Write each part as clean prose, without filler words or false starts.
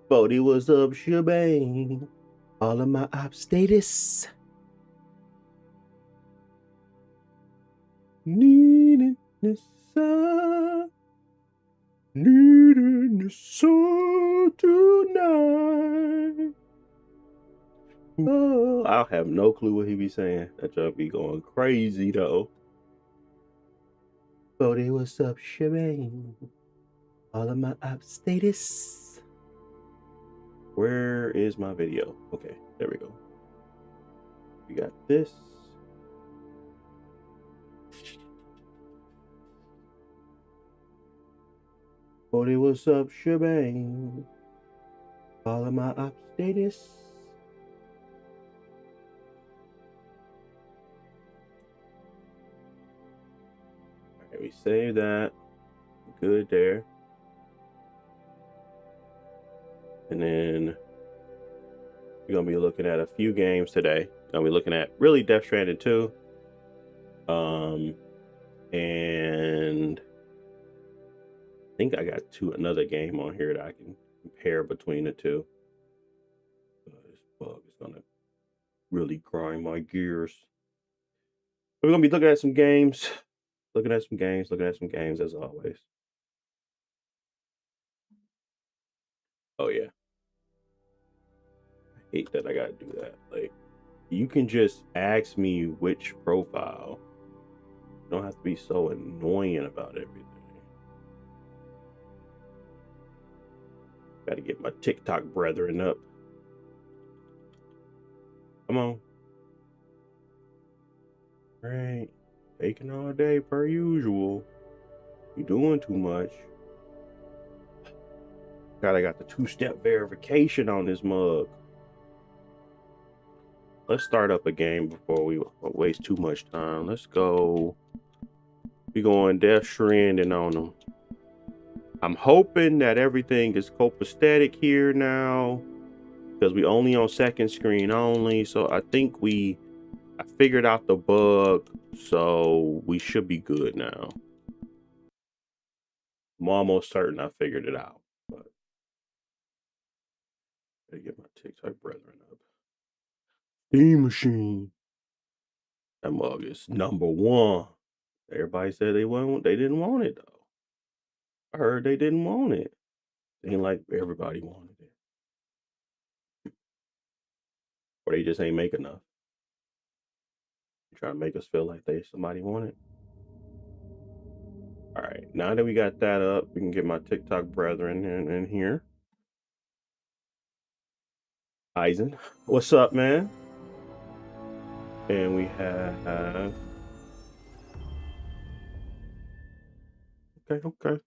Bodie, what's up, shebang? All of my op status. Needing the sun. Needing the sun tonight. Oh, I'll have no clue what he be saying. That junk be going crazy though. Bodie, what's up, shebang? All of my op status. Where is my video? Okay, there we go. We got this. Bodie, what's up, shebang? All of my op status. Alright, we save that. Good there. And then we're gonna be looking at a few games today. Gonna be looking at really Death Stranding 2. And I think I got another game on here that I can compare between the two. This bug is gonna really grind my gears. But we're gonna be looking at some games, looking at some games as always. Oh yeah. I hate that I gotta do that. Like, you can just ask me which profile. You don't have to be so annoying about everything. Gotta get my TikTok brethren up. Come on. Right. Taking all day per usual. You doing too much. God, I got the two-step verification on this mug. Let's start up a game before we waste too much time. Let's go. We going Death Stranding on them. I'm hoping that everything is copacetic here now, because we only on second screen only. So I think I figured out the bug, so we should be good now. I'm almost certain I figured it out, but I gotta get my TikTok brethren up. Steam machine. That mug is #1. Everybody said they didn't want it though. I heard they didn't want it. Ain't like everybody wanted it. Or they just ain't make enough. Trying to make us feel like somebody want it. Alright, now that we got that up, we can get my TikTok brethren in here. Eisen, what's up, man? And we have okay.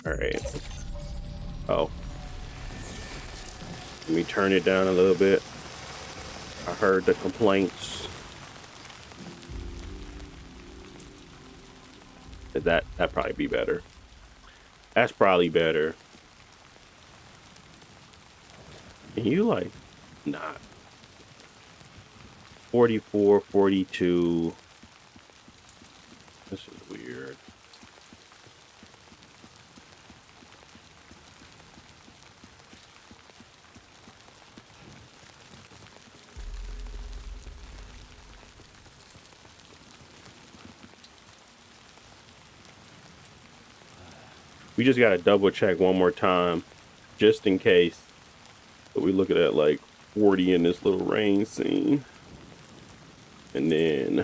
Alright. Oh. Let me turn it down a little bit. I heard the complaints. That probably be better. That's probably better. And you like not 44, 42. This is weird. We just gotta double check one more time, just in case. But we looking at like 40 in this little rain scene. And then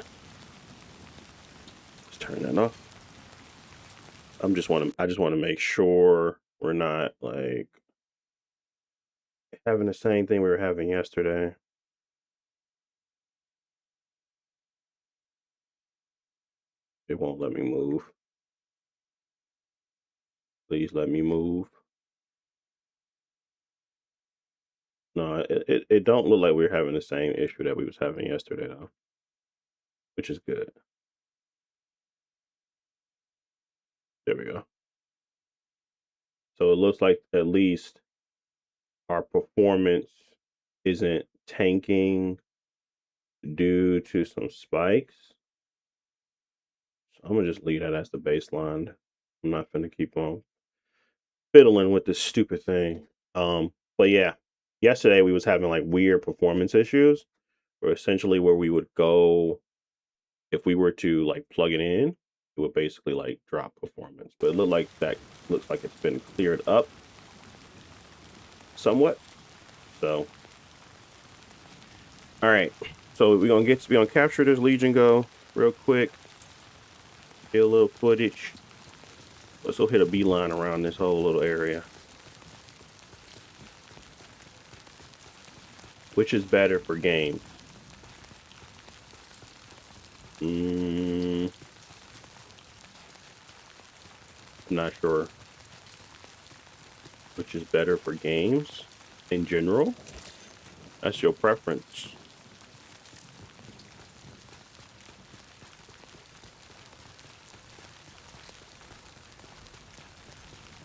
let's turn that off. I just want to make sure we're not like having the same thing we were having yesterday. It won't let me move. Please let me move. No, it don't look like we're having the same issue that we was having yesterday though, which is good. There we go. So it looks like at least our performance isn't tanking due to some spikes. So I'm gonna just leave that as the baseline. I'm not gonna keep on fiddling with this stupid thing. But yeah, yesterday we was having like weird performance issues, or essentially where we would go if we were to like plug it in, it would basically like drop performance. But it looks like it's been cleared up somewhat. So, all right. So we're gonna capture this Legion go real quick. Get a little footage. Let's go hit a beeline around this whole little area. Which is better for games? I'm not sure. Which is better for games in general? That's your preference.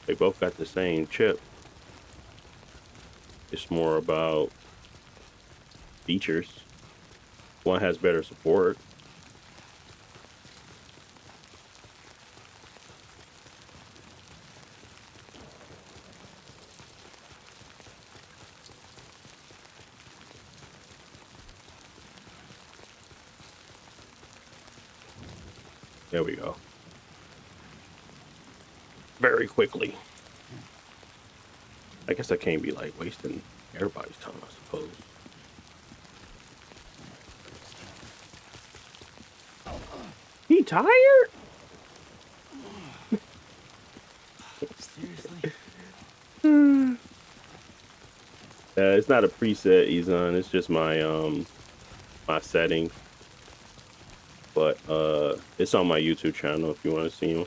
They both got the same chip. It's more about features. One has better support. There we go. Very quickly. I guess I can't be like wasting everybody's time, I suppose. He tired? Seriously? It's not a preset, Izan. It's just my setting. But it's on my YouTube channel if you want to see him.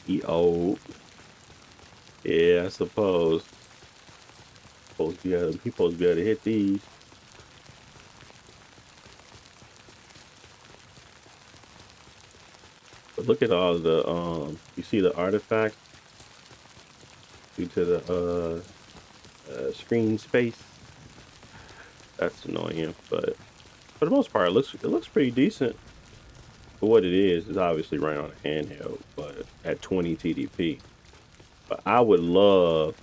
He old. Yeah, I suppose. He supposed to be able to hit these. But look at all the you see the artifact due to the screen space. That's annoying, but for the most part, it looks pretty decent. For what it is, it's obviously running on a handheld, but at 20 TDP. But I would love,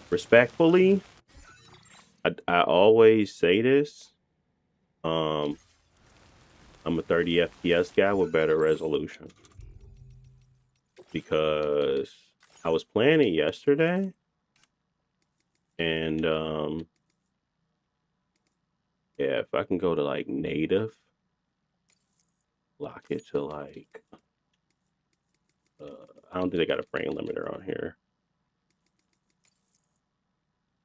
respectfully, I always say this. Um, I'm a 30 FPS guy with better resolution because I was playing it yesterday, and yeah, if I can go to like native, lock it to like I don't think they got a frame limiter on here.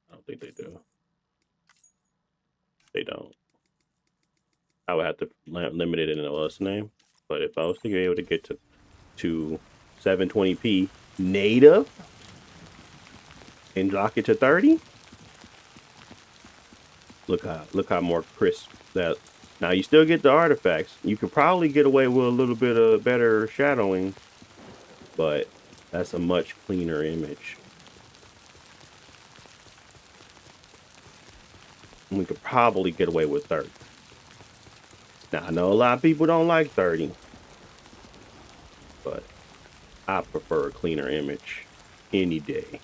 I don't think they do. They don't. I would have to limit it in an OS name. But if I was to be able to get to 720p native and lock it to 30, look how more crisp that. Now you still get the artifacts. You could probably get away with a little bit of better shadowing, but that's a much cleaner image. And we could probably get away with 30. Now I know a lot of people don't like 30, but I prefer a cleaner image any day.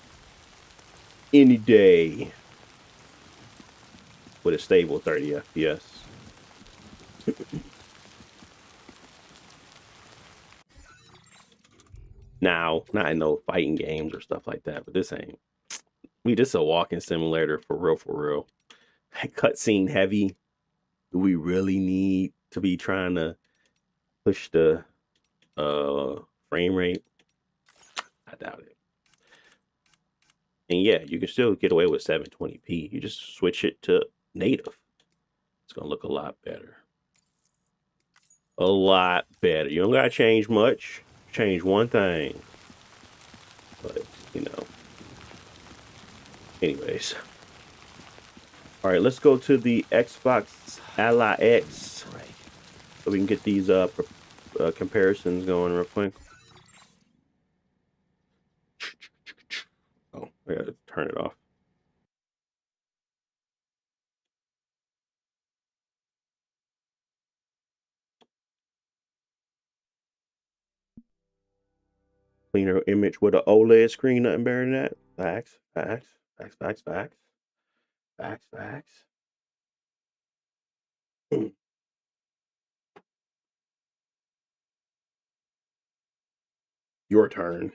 Any day with a stable 30 FPS. Now, not in no fighting games or stuff like that, but this ain't. This a walking simulator for real, for real. Cutscene heavy. Do we really need to be trying to push the frame rate? I doubt it. And yeah, you can still get away with 720p. You just switch it to native. It's gonna look a lot better. A lot better. You don't gotta change much. Change one thing. But you know. Anyways. All right, let's go to the Xbox Ally X. Right. So we can get these comparisons going real quick. Oh, I gotta turn it off. Cleaner image with an OLED screen, nothing better than that. Facts, facts, facts, facts, facts, facts, facts. Your turn.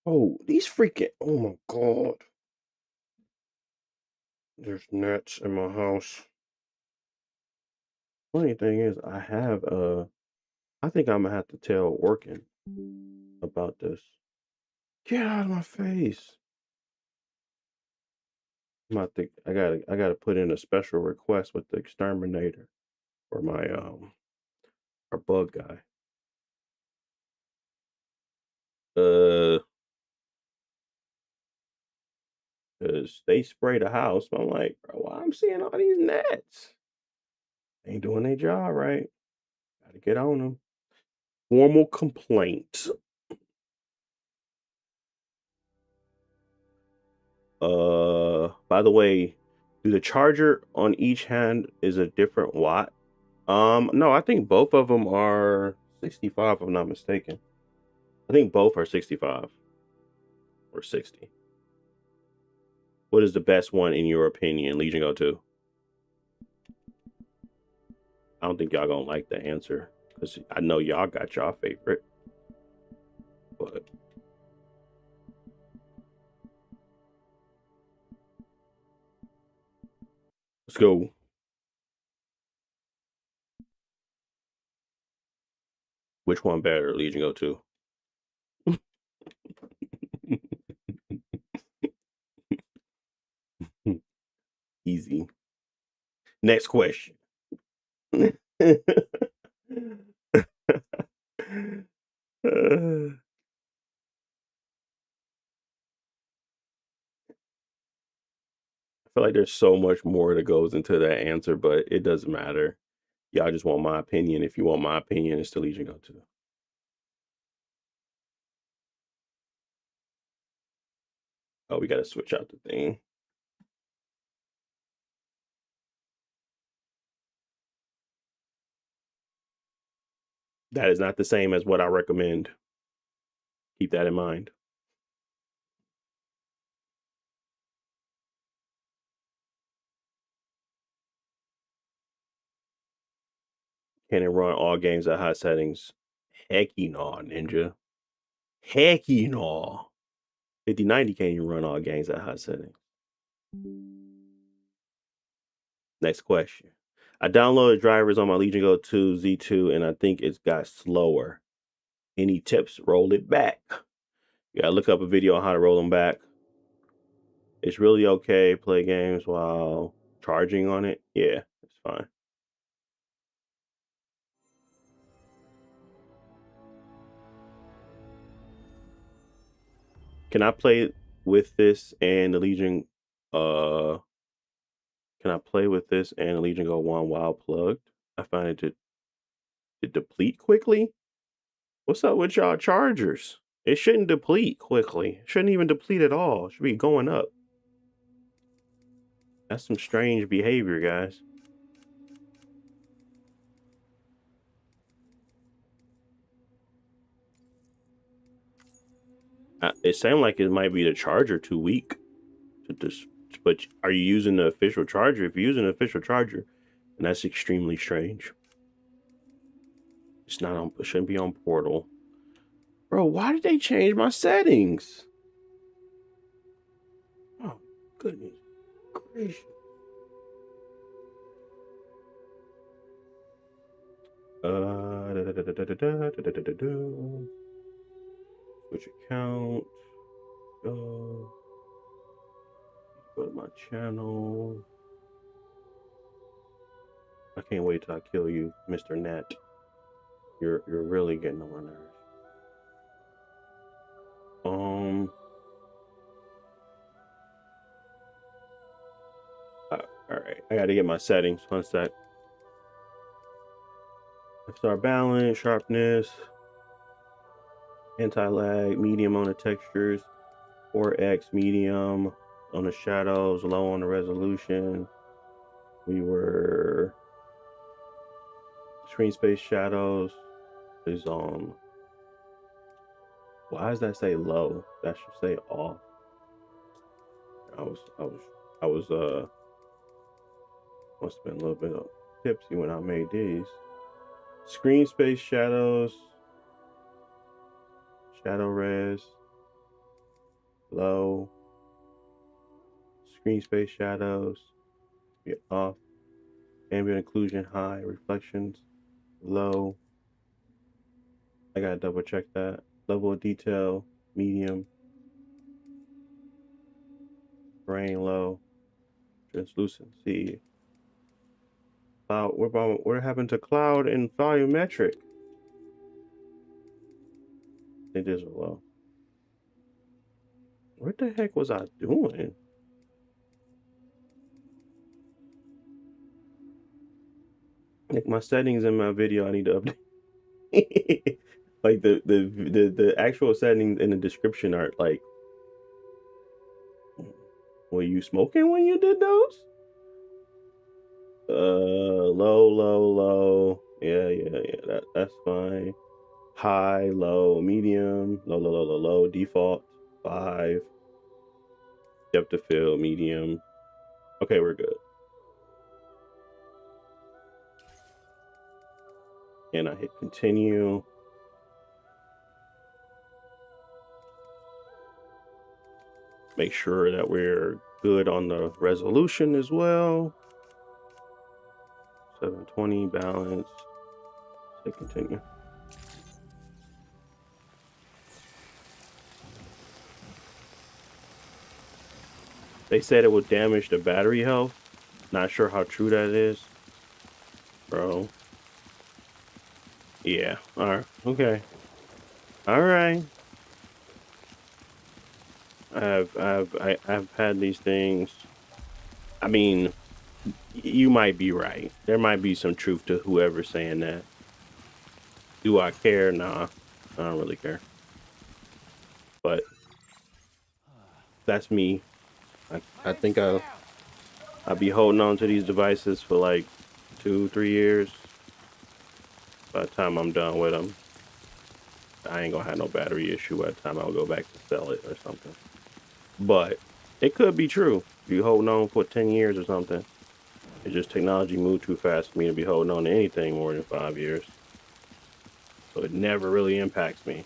Oh, these freaking, oh my God. There's gnats in my house. Funny thing is, I think I'm gonna have to tell Orkin about this. Get out of my face. I gotta put in a special request with the exterminator for my our bug guy. Uh, cause they spray the house. But I'm like, bro, why I'm seeing all these gnats? Ain't doing their job right. Gotta get on them. Formal complaint. By the way, do the charger on each hand is a different watt? No, I think both of them are 65, if I'm not mistaken. I think both are 65 or 60. What is the best one in your opinion, Legion Go 2? I don't think y'all gonna like the answer because I know y'all got y'all favorite. But let's go. Which one better, Legion Go 2? Easy. Next question. I feel like there's so much more that goes into that answer, but it doesn't matter. Y'all just want my opinion. If you want my opinion, it's the Legion Go 2. Oh, we gotta switch out the thing. That is not the same as what I recommend. Keep that in mind. Can it run all games at high settings? Hecky no, Ninja. Hecky no. 5090 can't even run all games at high settings. Next question. I downloaded drivers on my Legion Go 2 Z2 and I think it's got slower. Any tips? Roll it back. You gotta look up a video on how to roll them back. It's really okay. Play games while charging on it. Yeah, it's fine. Can I play with this and the Legion? Can I play with this and the Legion Go 1 while plugged? I find it to deplete quickly. What's up with y'all chargers? It shouldn't deplete quickly. It shouldn't even deplete at all. It should be going up. That's some strange behavior, guys. It sounds like it might be the charger too weak to just. But are you using the official charger? If you're using the official charger, and that's extremely strange. It's not on. It shouldn't be on Portal. Bro, why did they change my settings? Oh goodness gracious. Switch account. Go to my channel. I can't wait till I kill you, Mr. Nat. You're really getting on my nerves. All right, I got to get my settings. One sec. Star balance, sharpness, anti-lag, medium on the textures, 4x medium on the shadows, low on the resolution. We were screen space shadows, is on. Why does that say low? That should say off. I was must have been a little bit tipsy when I made these. Screen space shadows, shadow res, low. Screen space shadows, be off. Ambient occlusion high, reflections low. I gotta double check that. Level of detail medium, grain low, translucency. Cloud. What happened to cloud and volumetric? It is low. What the heck was I doing? Like my settings in my video, I need to update. Like the actual settings in the description are like, were you smoking when you did those? Low. Yeah. That's fine. High, low, medium, low. Default 5. Depth of field, medium. Okay, we're good. And I hit continue. Make sure that we're good on the resolution as well. 720 balance. Hit continue. They said it would damage the battery health. Not sure how true that is, bro. Yeah. All right. Okay. All right. I've had these things. I mean, you might be right. There might be some truth to whoever's saying that. Do I care? Nah, I don't really care. But that's me. I think I'll be holding on to these devices for like 2-3 years. By the time I'm done with them, I ain't gonna have no battery issue by the time I'll go back to sell it or something. But it could be true. You holding on for 10 years or something. It's just technology moved too fast for me to be holding on to anything more than 5 years. So it never really impacts me.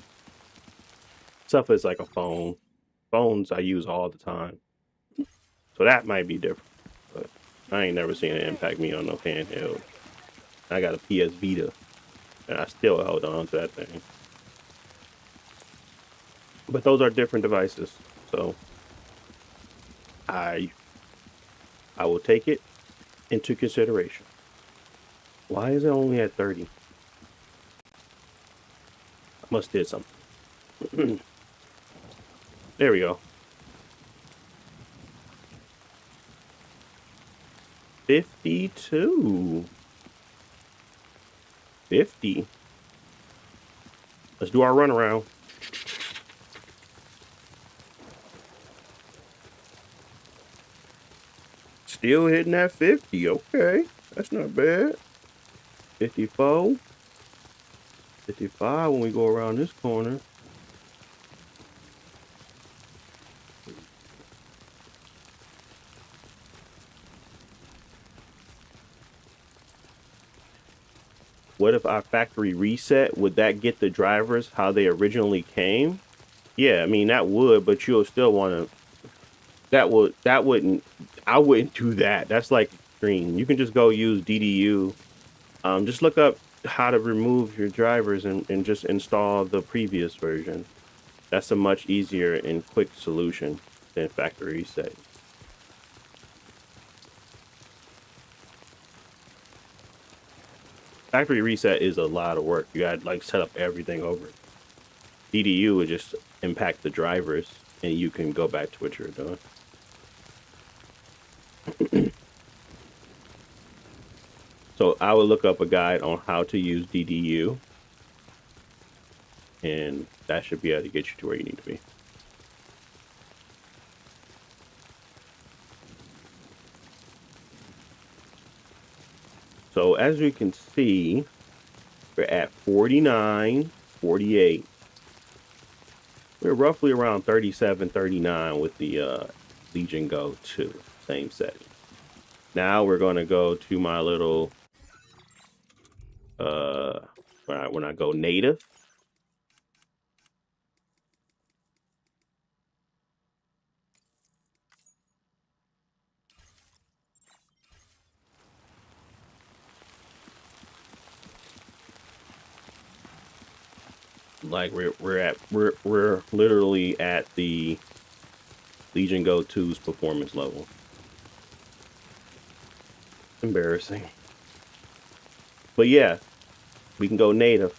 Stuff is like a phone. Phones I use all the time. So that might be different. But I ain't never seen it impact me on no handheld. I got a PS Vita and I still held on to that thing. But those are different devices. So I will take it into consideration. Why is it only at 30? I must did something. There we go. 52. 50. Let's do our run around. Still hitting that 50. Okay. That's not bad. 54. 55 when we go around this corner. What if our factory reset? Would that get the drivers how they originally came? Yeah, I mean that would, but you'll still want to. That wouldn't. I wouldn't do that. That's like extreme. You can just go use DDU. Just look up how to remove your drivers and just install the previous version. That's a much easier and quick solution than factory reset. Factory reset is a lot of work. You got to like set up everything over. DDU would just impact the drivers and you can go back to what you're doing. So I would look up a guide on how to use DDU and that should be able to get you to where you need to be. So as we can see, We're at 49, 48. We're roughly around 37, 39 with the Legion Go 2, same setting. Now we're going to go to my little, when I go native. Like we're literally at the Legion Go 2's performance level. Embarrassing. But yeah, we can go native.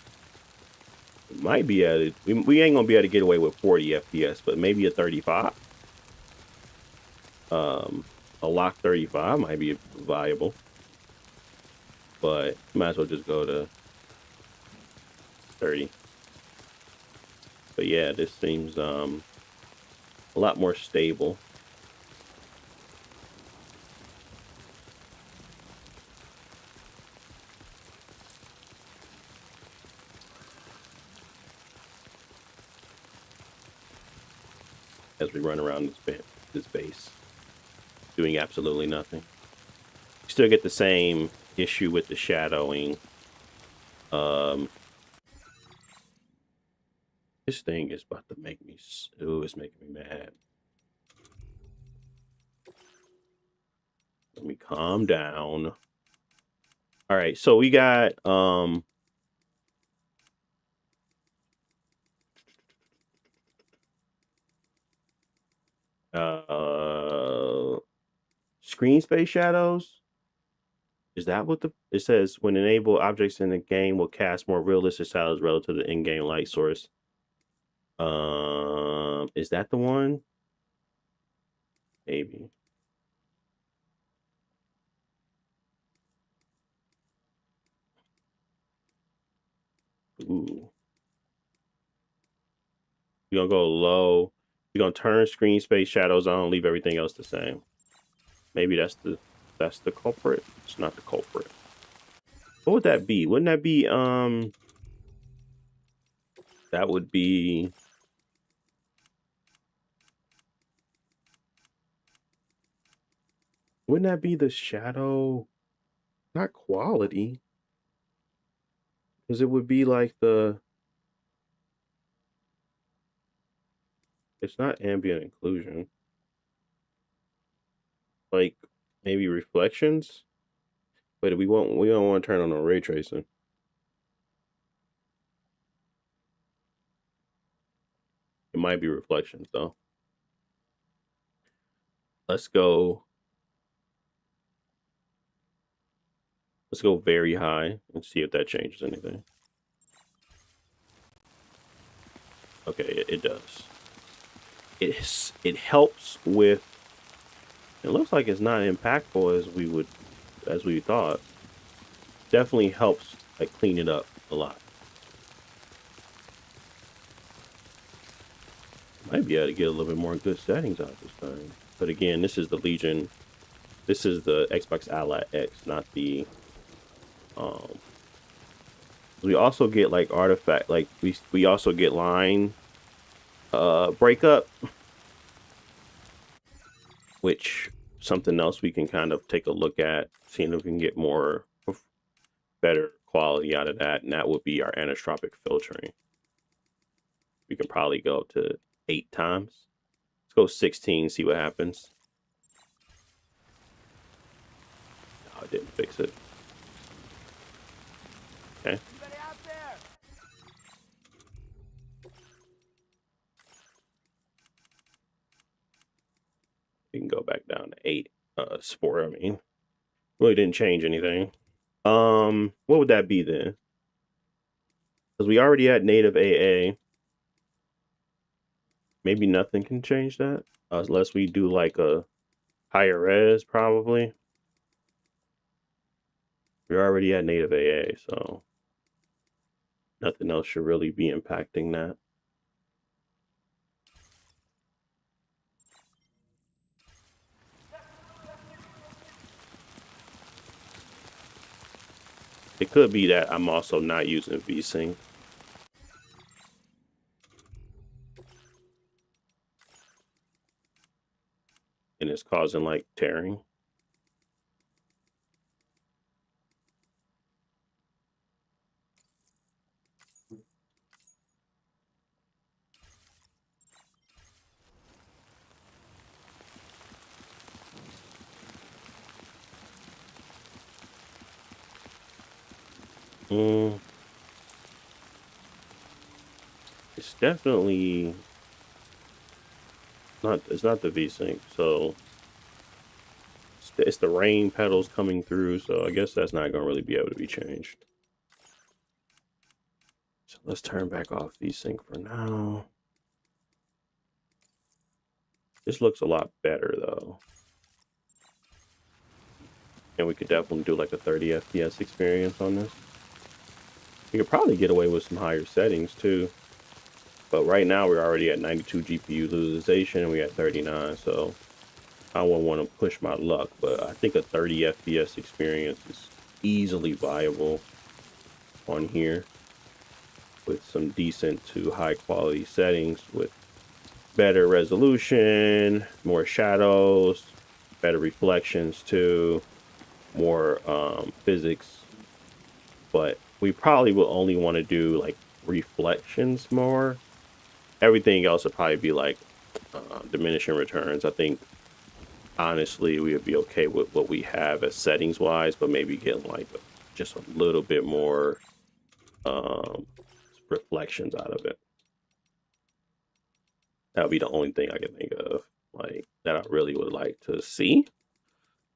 Might be at it. We ain't gonna be able to get away with 40 FPS, but maybe a 35. A lock 35 might be viable. But might as well just go to 30. But yeah, this seems a lot more stable. As we run around this base, doing absolutely nothing. You still get the same issue with the shadowing. This thing is about to make me. Ooh, it's making me mad. Let me calm down. All right, so we got screen space shadows. Is that what it says? When enabled, objects in the game will cast more realistic shadows relative to the in-game light source. Is that the one? Maybe. Ooh. You're gonna go low. You're gonna turn screen space shadows on, leave everything else the same. Maybe that's the culprit. It's not the culprit. What would that be? Wouldn't that be that would be wouldn't that be the shadow? Not quality. Because it would be like it's not ambient inclusion. Like maybe reflections. But we don't want to turn on the ray tracing. It might be reflections though. Let's go. Let's go very high and see if that changes anything. Okay, it does. It helps with. It looks like it's not impactful as we thought. Definitely helps like clean it up a lot. Might be able to get a little bit more good settings out this time. But again, this is the Legion. This is the Xbox Ally X, not the we also get like artifact, like we also get line breakup, which something else we can kind of take a look at, seeing if we can get more better quality out of that, and that would be our anisotropic filtering. We can probably go up to 8 times. Let's go 16, see what happens. No, it didn't fix it. Okay. We can go back down to 8. 4, I mean. Really didn't change anything. What would that be then? Because we already had native AA. Maybe nothing can change that. Unless we do like a higher res, probably. We're already at native AA, so nothing else should really be impacting that. It could be that I'm also not using VSync. And it's causing like tearing. Mm, it's definitely not. It's not the VSync. So it's the rain pedals coming through. So I guess that's not gonna really be able to be changed. So let's turn back off VSync for now. This looks a lot better though. And we could definitely do like a 30 FPS experience on this. We could probably get away with some higher settings too. But right now we're already at 92 GPU utilization and we at 39. So I wouldn't want to push my luck, but I think a 30 FPS experience is easily viable on here with some decent to high quality settings with better resolution, more shadows, better reflections too, more physics. But we probably will only want to do like reflections more. Everything else would probably be like diminishing returns. I think honestly we would be okay with what we have as settings wise, but maybe getting like just a little bit more um, reflections out of it. That would be the only thing I can think of, like that I really would like to see.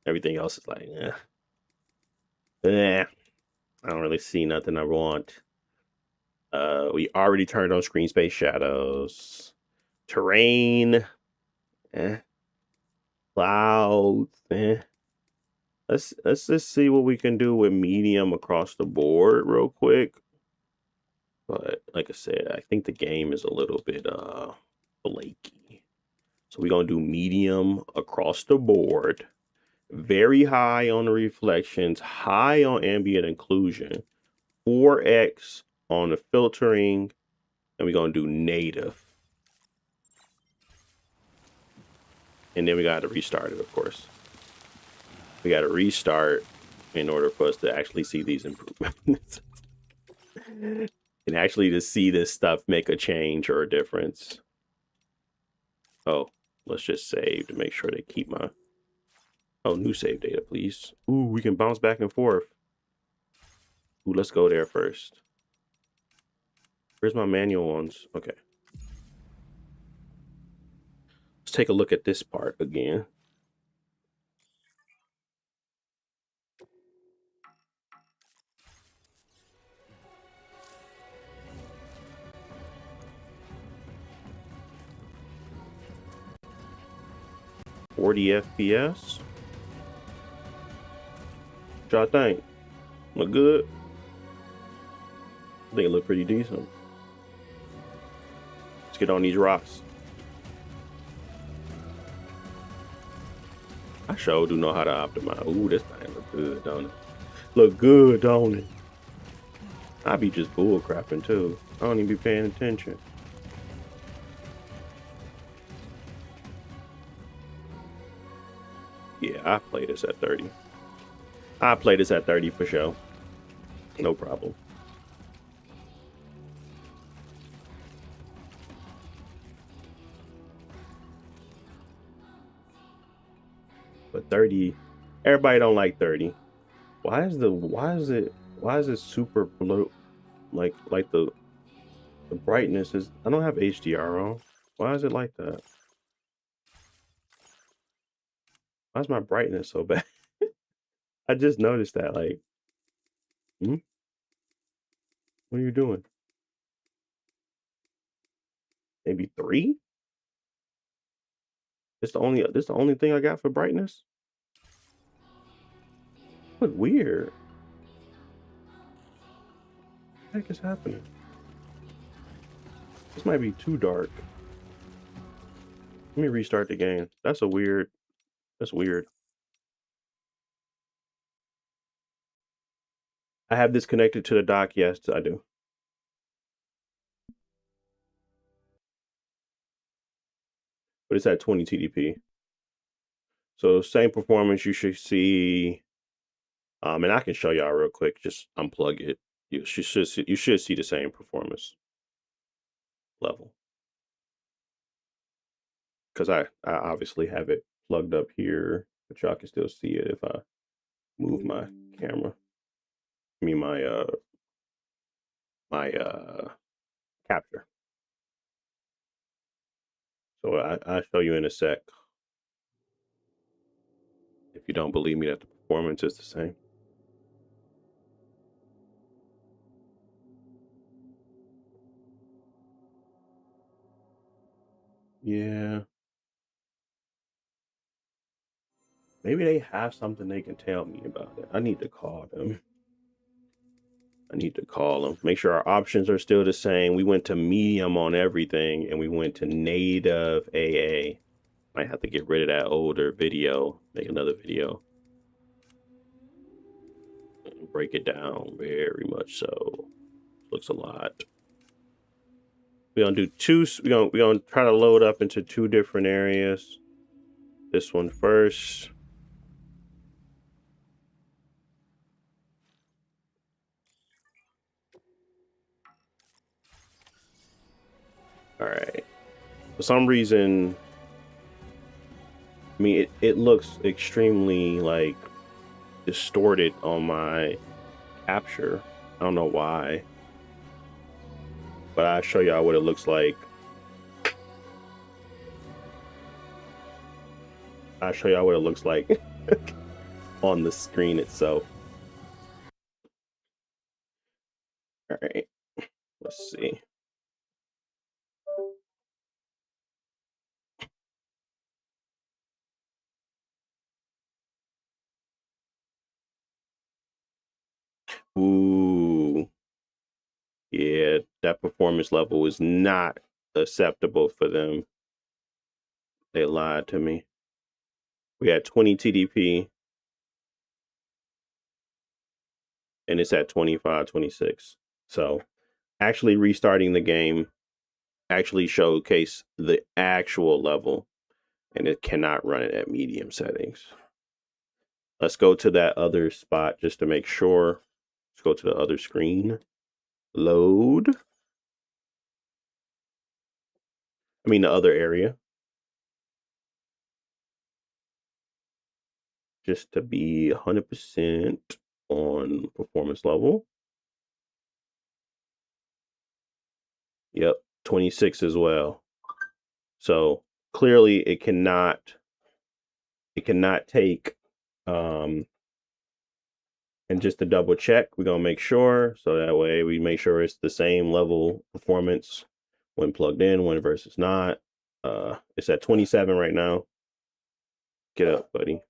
Everything else is like, I don't really see nothing I want. We already turned on screen space shadows, terrain, eh, clouds, eh. Let's just see what we can do with medium across the board real quick. But like I said, I think the game is a little bit flaky. So we're gonna do medium across the board. Very high on the reflections, high on ambient occlusion, 4x on the filtering, and we're gonna do native. And then we gotta restart it, of course. We gotta restart in order for us to actually see these improvements. And actually to see this stuff make a change or a difference. Oh, let's just save to make sure they keep my... Oh, new save data, please. Ooh, we can bounce back and forth. Ooh, let's go there first. Where's my manual ones? Okay. Let's take a look at this part again. $40 FPS. What y'all think? Look good? I think it look pretty decent. Let's get on these rocks. I sure do know how to optimize. Ooh, this thing look good, don't it? Look good, don't it? I be just bull crapping too. I don't even be paying attention. Yeah, I play this at 30. I play this at 30 for sure. No problem. But 30, everybody don't like 30. Why is it super blue? Like the brightness is, I don't have HDR on. Why is it like that? Why's my brightness so bad? I just noticed that. Like, hmm? What are you doing? Maybe 3? This the only thing I got for brightness? Look weird. What the heck is happening? This might be too dark. Let me restart the game. That's weird. I have this connected to the dock. Yes, I do. But it's at 20 TDP. So same performance you should see. And I can show y'all real quick. Just unplug it. You should see the same performance level. Because I obviously have it plugged up here, but y'all can still see it if I move my camera. I mean my capture. So I'll show you in a sec. If you don't believe me that the performance is the same. Yeah. Maybe they have something they can tell me about it. I need to call them. Make sure our options are still the same. We went to medium on everything and we went to native AA. Might have to get rid of that older video, make another video. And break it down very much so. Looks a lot. We're gonna do two. We're gonna try to load up into two different areas. This one first. All right. For some reason, I mean, it looks extremely like distorted on my capture. I don't know why, but I'll show y'all what it looks like. I'll show y'all what it looks like on the screen itself. All right, let's see. Ooh, yeah, that performance level is not acceptable for them. They lied to me. We had 20 TDP and it's at 25, 26. So actually restarting the game actually showcase the actual level and it cannot run it at medium settings. Let's go to that other spot just to make sure. Let's go to the other screen. Load. I mean, the other area. Just to be 100% on performance level. Yep, 26 as well. So clearly it cannot take and just to double check, we're gonna make sure so that way we make sure it's the same level performance when plugged in, when versus not. It's at 27 right now. Get up, buddy.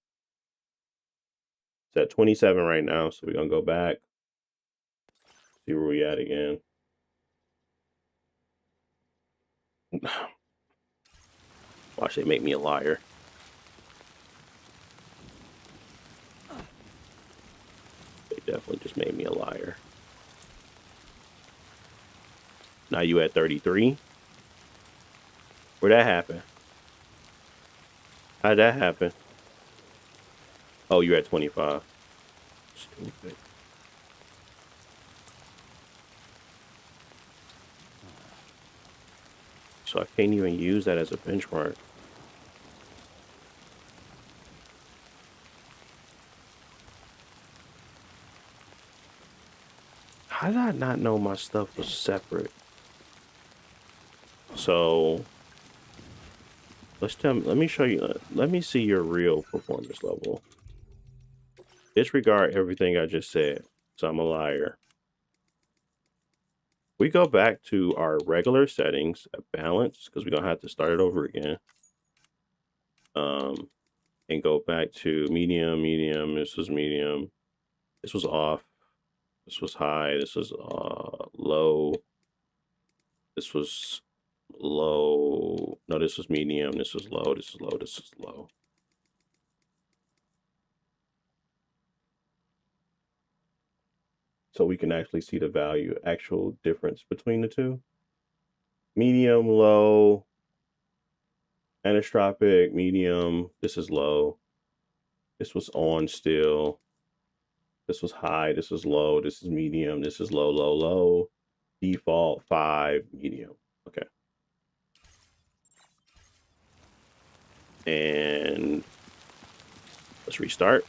It's at 27 right now, so we're gonna go back, see where we at again. Watch they make me a liar. They definitely just made me a liar. Now you at 33. Where'd that happen? How'd that happen? Oh, you're at 25. Stupid. So I can't even use that as a benchmark. How did I not know my stuff was separate? So let me show you. Let me see your real performance level. Disregard everything I just said. So I'm a liar. We go back to our regular settings at balance because we're gonna have to start it over again. And go back to medium. This was medium. This was off. This was high. This was low. This was low. No, this was medium. This was low. This is low. This is low. so we can actually see the value, actual difference between the two. Medium, low, anisotropic, medium. This is low. This was on still. This was high. This was low. This is medium. This is low, low, low. Default 5, medium. Okay. And let's restart.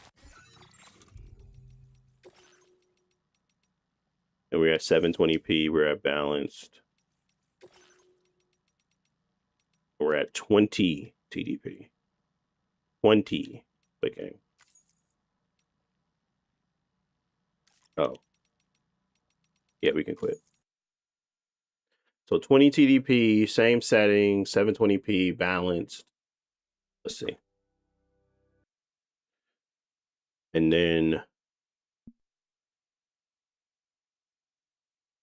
And we're at 720p. We're at balanced. We're at 20 TDP. 20 clicking. Oh. Yeah, we can quit. So 20 TDP, same setting, 720p, balanced. Let's see. And then,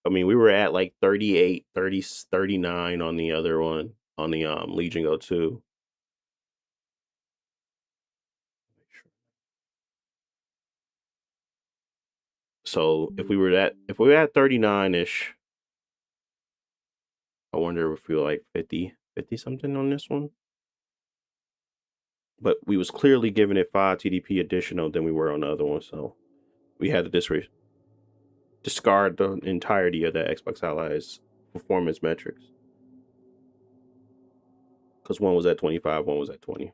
I mean, we were at like 38, 30, 39 on the other one, on the Legion Go 2. So if we were at 39-ish, I wonder if we were like 50 something on this one. But we was clearly giving it 5 TDP additional than we were on the other one, so we had to discard the entirety of that Xbox Allies performance metrics. Because one was at 25, one was at 20.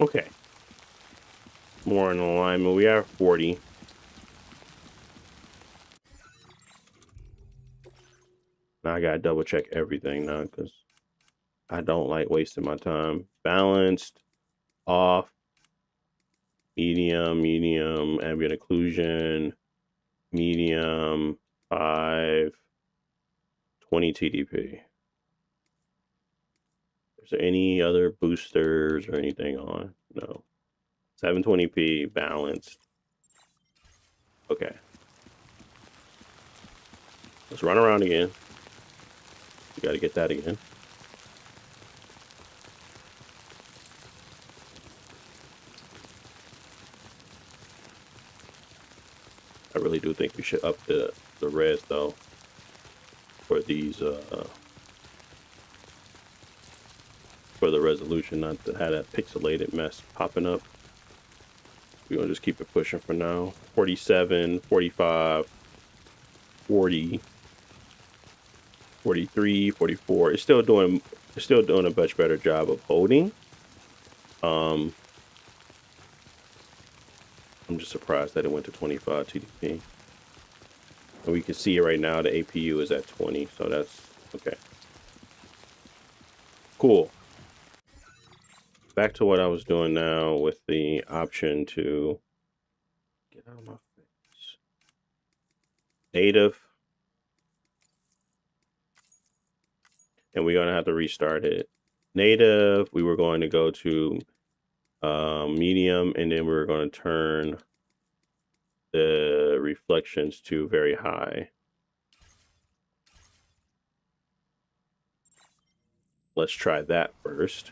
Okay. More in alignment. We are 40. Now I gotta double check everything now because I don't like wasting my time. Balanced, off, medium, ambient occlusion, medium, 5, 20 TDP. Is there any other boosters or anything on? No. 720p, balanced. Okay. Let's run around again. We gotta get that again. I really do think we should up the res though for these for the resolution, not to have that pixelated mess popping up. We're gonna just keep it pushing for now. 47, 45, 40, 43, 44. It's still doing a much better job of holding. I'm just surprised that it went to 25 TDP. And we can see it right now, the APU is at 20, so that's okay. Cool. Back to what I was doing now with the option to get out of my face. Native. And we're gonna have to restart it. Native, we were going to go to medium, and then we were going to turn the reflections to very high. Let's try that first.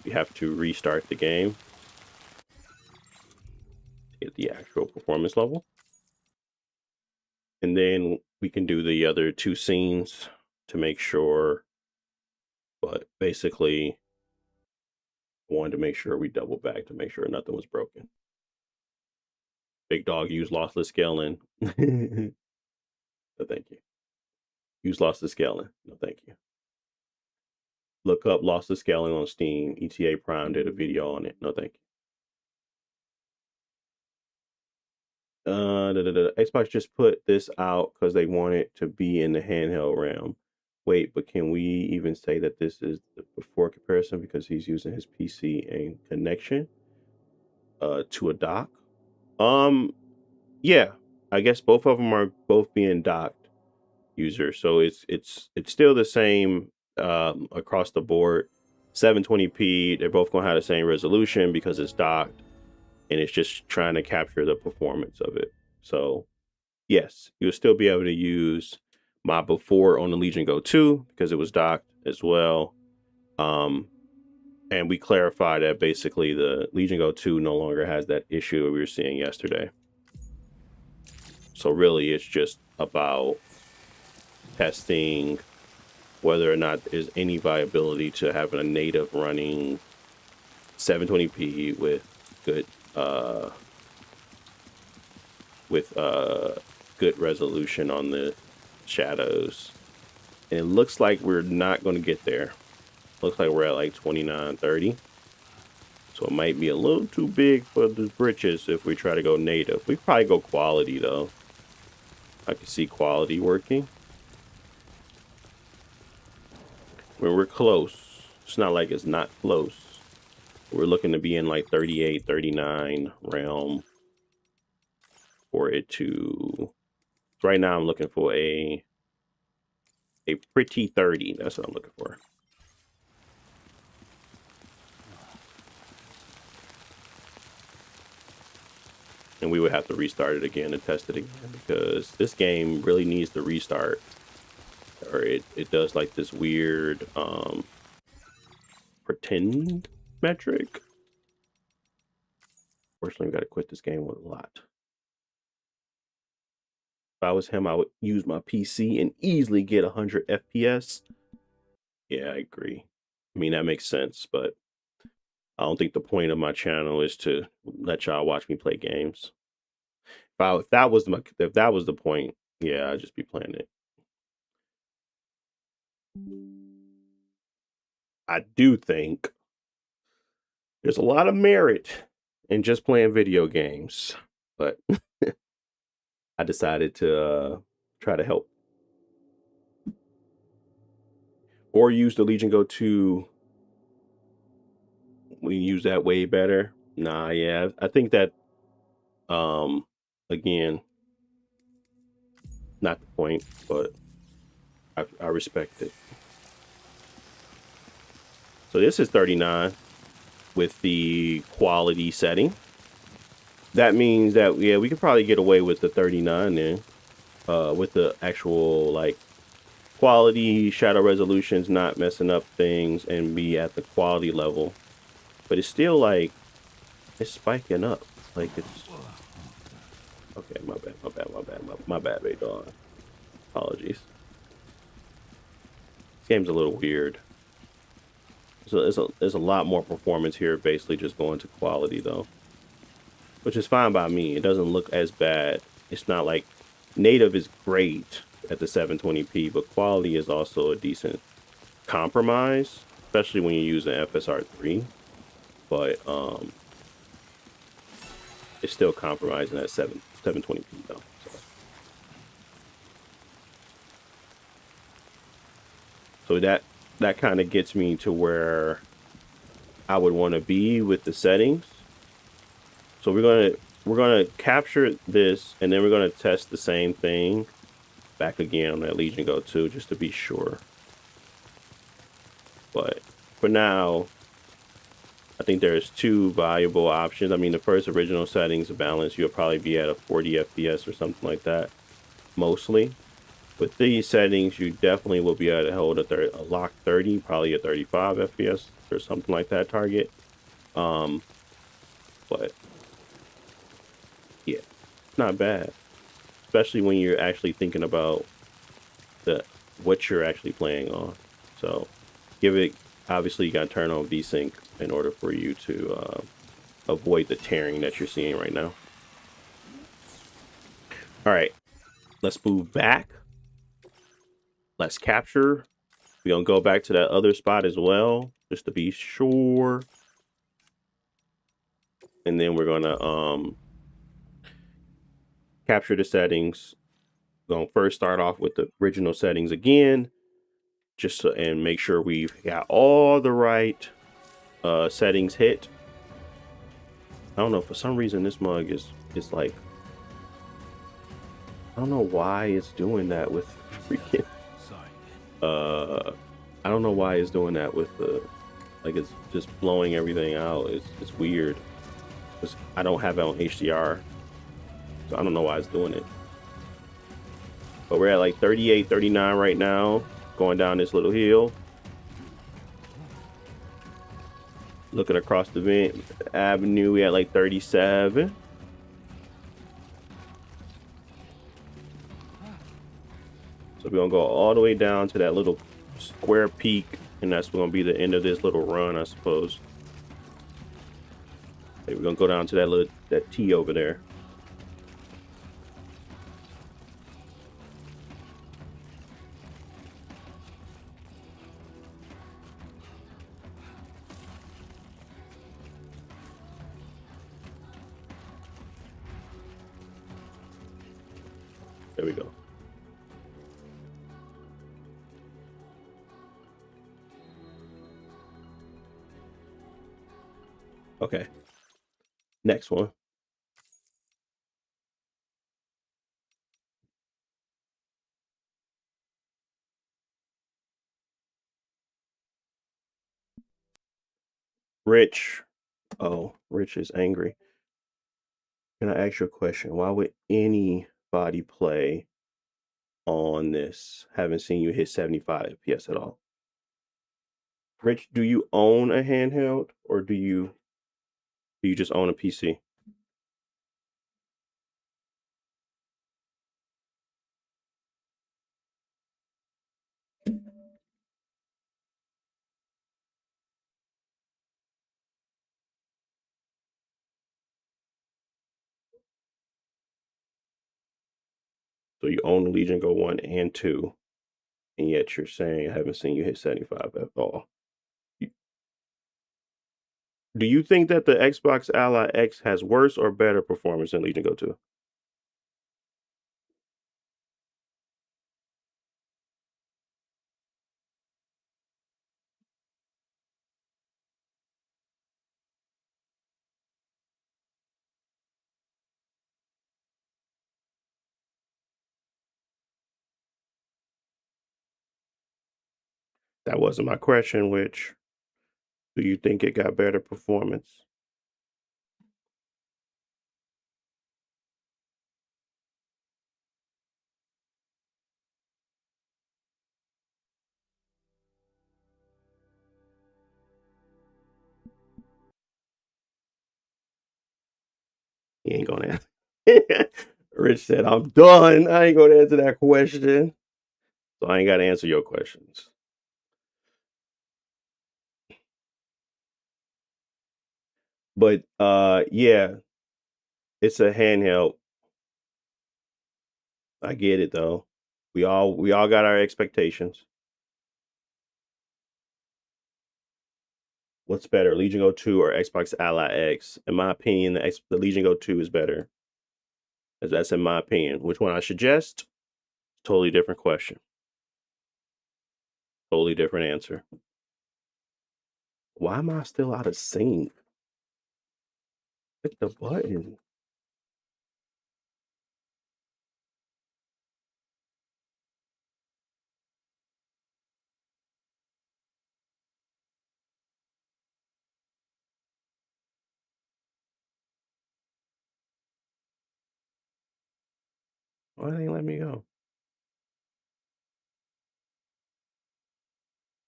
We have to restart the game to get the actual performance level. And then we can do the other two scenes to make sure. But basically, I wanted to make sure we double back to make sure nothing was broken. Big dog use lossless scaling. No, thank you. Use lossless scaling. No, thank you. Look up lossless scaling on Steam. ETA Prime did a video on it. No, thank you. Xbox just put this out because they want it to be in the handheld realm. Wait, but can we even say that this is the before comparison because he's using his PC and connection to a dock? Yeah, I guess both of them are both being docked users, so it's still the same across the board. 720p, they're both gonna have the same resolution because it's docked, and it's just trying to capture the performance of it. So yes, you'll still be able to use my before on the Legion Go 2 because it was docked as well. And we clarified that basically the Legion Go 2 no longer has that issue we were seeing yesterday. So really it's just about testing whether or not there's any viability to having a native running 720p with good resolution on the shadows. And it looks like we're not going to get there. Looks like we're at like 2930. So it might be a little too big for the britches if we try to go native. We probably go quality though. I can see quality working. When we're close, it's not like it's not close. We're looking to be in like 38, 39 realm for it to. Right now I'm looking for a pretty 30. That's what I'm looking for. And we would have to restart it again and test it again because this game really needs to restart, or it does like this weird pretend metric. Fortunately, we got to quit this game with a lot. If I was him, I would use my PC and easily get 100 FPS. Yeah, I agree. I mean, that makes sense, but I don't think the point of my channel is to let y'all watch me play games. If that was the point, yeah, I'd just be playing it. I do think there's a lot of merit in just playing video games, but I decided to try to help. Or use the Legion Go 2. We use that way better. Nah, yeah, I think that again, not the point, but I respect it. So this is 39 with the quality setting. That means that, yeah, we could probably get away with the 39 then, with the actual like quality, shadow resolutions, not messing up things, and be at the quality level. But it's still like, it's spiking up. Like it's, okay, my bad, big dog. Apologies. This game's a little weird. So there's a lot more performance here, basically just going to quality though, which is fine by me. It doesn't look as bad. It's not like native is great at the 720p, but quality is also a decent compromise, especially when you're using FSR3. But it's still compromising at 720p though. So that kind of gets me to where I would want to be with the settings. So we're gonna capture this, and then we're gonna test the same thing back again on that Legion Go 2 just to be sure. But for now, I think there's two viable options. I mean, the first original settings balance, you'll probably be at a 40 FPS or something like that, mostly. With these settings, you definitely will be able to hold a lock 30, probably a 35 FPS or something like that target. But yeah, it's not bad, especially when you're actually thinking about what you're actually playing on. So obviously you got to turn on VSync in order for you to avoid the tearing that you're seeing right now. All right, let's move back. Let's capture. We're gonna go back to that other spot as well, just to be sure. And then we're gonna capture the settings. We're gonna first start off with the original settings again, just so, and make sure we've got all the right settings hit. I don't know, for some reason this mug is like, I don't know why it's doing that with freaking I don't know why it's doing that with the, like, it's just blowing everything out. It's weird. I don't have it on HDR, so I don't know why it's doing it. But we're at like 38, 39 right now, going down this little hill, looking across the avenue. We at like 37. So we're gonna go all the way down to that little square peak, and that's gonna be the end of this little run, I suppose. Okay, we're gonna go down to that T over there. There we go. Okay. Next one. Rich. Oh, Rich is angry. Can I ask you a question? Why would anybody play on this? Haven't seen you hit 75 FPS at all. Rich, do you own a handheld or do you just own a PC? So you own the Legion Go 1 and 2, and yet you're saying I haven't seen you hit 75 at all. Y- Do you think that the Xbox Ally X has worse or better performance than Legion Go 2? That wasn't my question, which do you think it got better performance? He ain't gonna answer. Rich said, I'm done. I ain't gonna answer that question. So I ain't gotta answer your questions. But yeah, it's a handheld. I get it though. We all got our expectations. What's better, Legion Go 2 or Xbox Ally X? In my opinion, the Legion Go 2 is better. That's in my opinion. Which one I suggest? Totally different question. Totally different answer. Why am I still out of sync? Click the button. Why didn't let me go?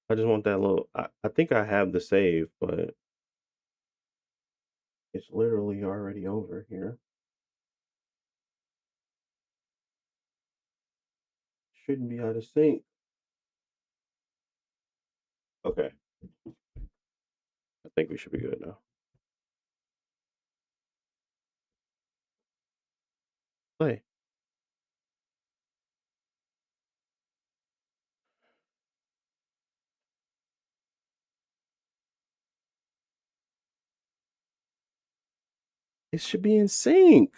I just want that little. I think I have the save, but it's literally already over here. Shouldn't be out of sync. Okay, I think we should be good now. Play. It should be in sync.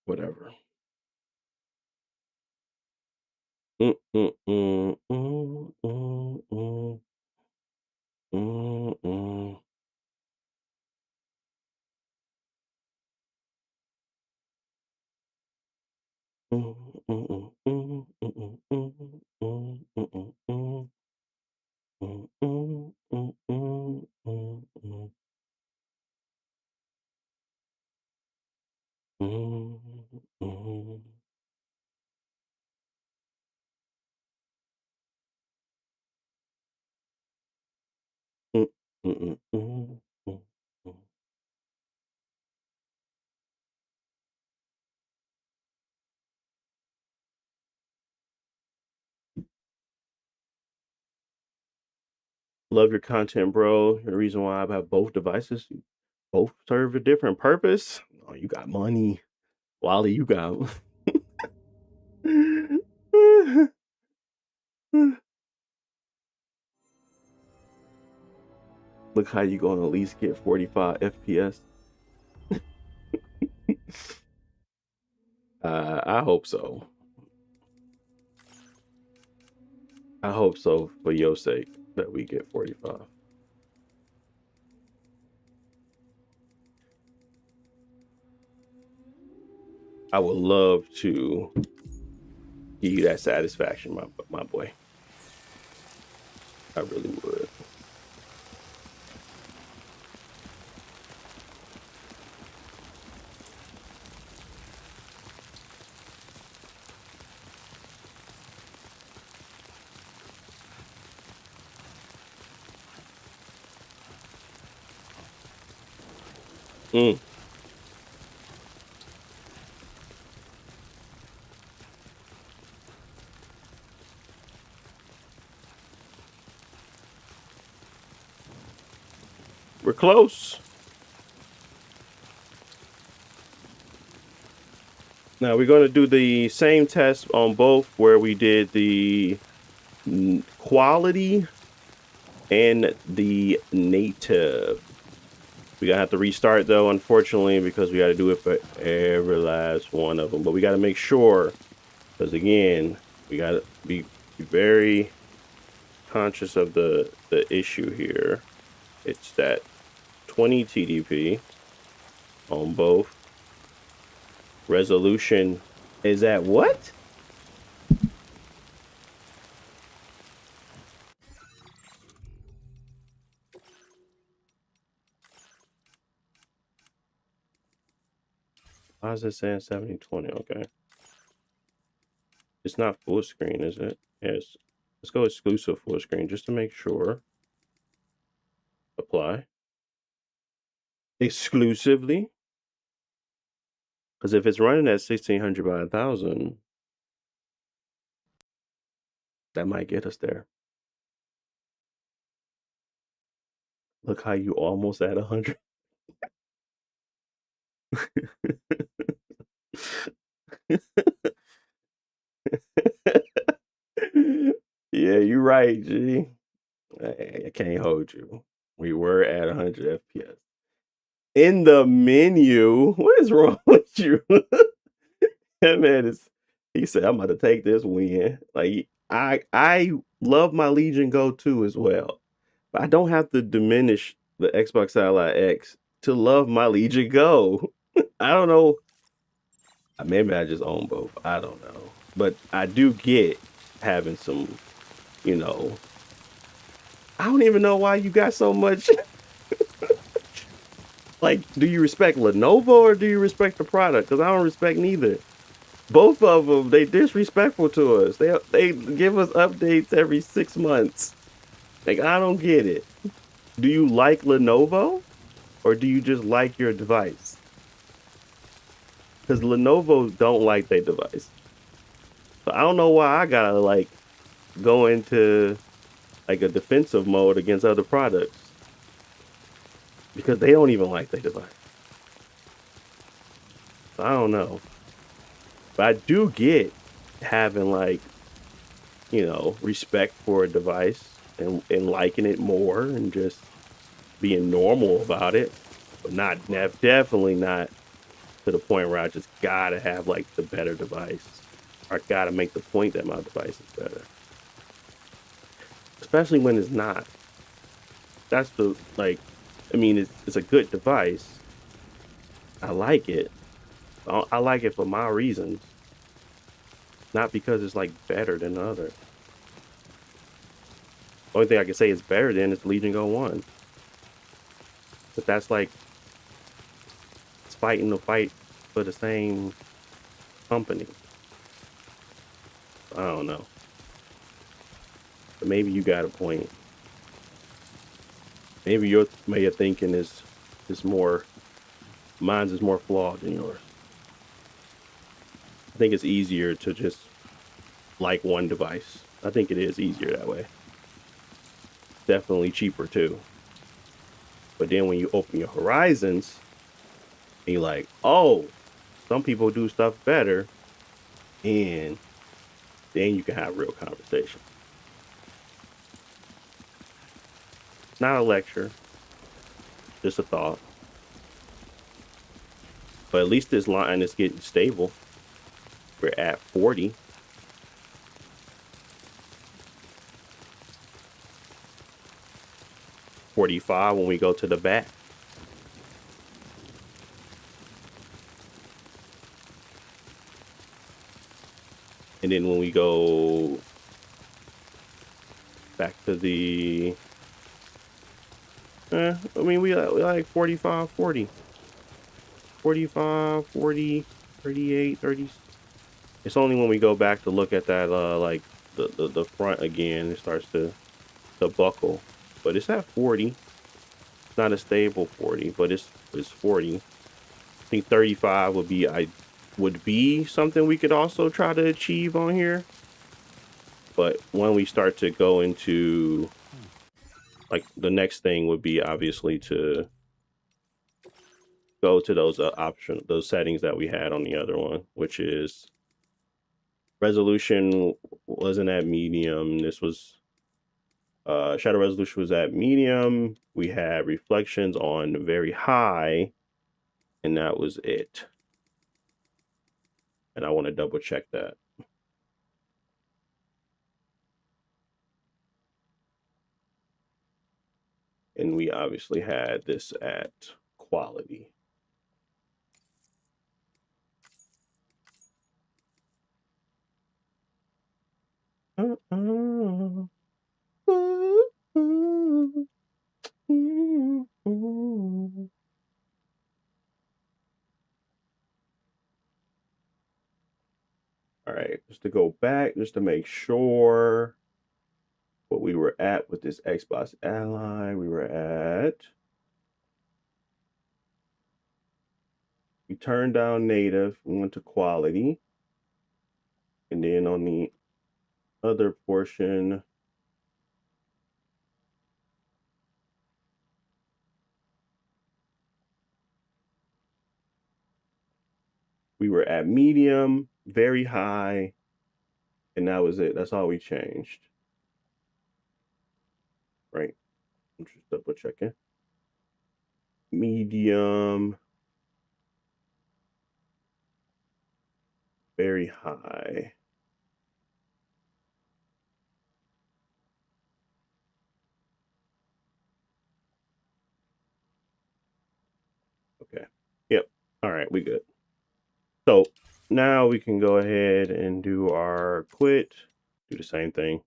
Whatever. Mm, mm, mm, mm, mm, mm, mm, mm. Mm, mm, mm, mm, mm, mm, mm, mm, mm, mm, mm. Mm, mm, mm, mm, mm, mm, mm. Mm, mm, mm, mm. Love your content, bro. The reason why I have both devices, both serve a different purpose. Oh, you got money. Wally, you got. Look how you gonna at least get 45 FPS. I hope so. I hope so for your sake that we get 45. I would love to give you that satisfaction, my boy. I really would. Mm, we're close. Now we're gonna do the same test on both, where we did the quality and the native. We gotta have to restart though, unfortunately, because we got to do it for every last one of them. But we got to make sure, because again, we got to be very conscious of the issue here. It's that 20 TDP on both. Resolution is at what? Why is it saying 7020? Okay. It's not full screen, is it? Yes. Let's go exclusive full screen just to make sure. Apply. Exclusively. Because if it's running at 1600 by 1000, that might get us there. Look how you almost at 100. Yeah, you're right, G. I can't hold you. We were at 100 FPS. In the menu, what is wrong with you? That man is. He said, "I'm about to take this win." Like I love my Legion Go 2 as well, but I don't have to diminish the Xbox Ally X to love my Legion Go. I don't know. Maybe I just own both. I don't know, but I do get having some. You know, I don't even know why you got so much. Like, do you respect Lenovo or do you respect the product? Because I don't respect neither. Both of them, they disrespectful to us. They give us updates every 6 months. Like, I don't get it. Do you like Lenovo or do you just like your device? Because Lenovo don't like their device. So I don't know why I gotta like go into like a defensive mode against other products because they don't even like their device. So I don't know. But I do get having like, respect for a device and liking it more and just being normal about it, but definitely not to the point where I just gotta have like the better device. Or I gotta make the point that my device is better, especially when it's not. That's the like, I mean, it's a good device. I like it. I like it for my reasons, not because it's like better than the other. Only thing I can say is better than is Legion Go 1, but that's like it's fighting the fight for the same company. I don't know. But maybe you got a point. Maybe your way of thinking is more, mine's is more flawed than yours. I think it's easier to just like one device. I think it is easier that way. Definitely cheaper too. But then when you open your horizons, and you're like, oh, some people do stuff better, and then you can have real conversation. Not a lecture, just a thought. But at least this line is getting stable. We're at 40. 45 when we go to the back. And then when we go back to the, I mean, we like 45, 40. 45, 40, 38, 30. It's only when we go back to look at that, like the front again, it starts to buckle. But it's at 40. It's not a stable 40, but it's 40. I think 35 would be something we could also try to achieve on here. But when we start to go into, like, the next thing would be obviously to go to those those settings that we had on the other one, which is resolution wasn't at medium. This was shadow resolution was at medium. We had reflections on very high, and that was it. And I want to double check that. And we obviously had this at quality. All right, just to go back, just to make sure what we were at with this Xbox Ally, we turned down native, we went to quality, and then on the other portion, we were at medium, very high, and that was it. That's all we changed. Right. I'm just double checking. Medium, very high. Okay. Yep. All right, we good. So now we can go ahead and do our quit. Do the same thing.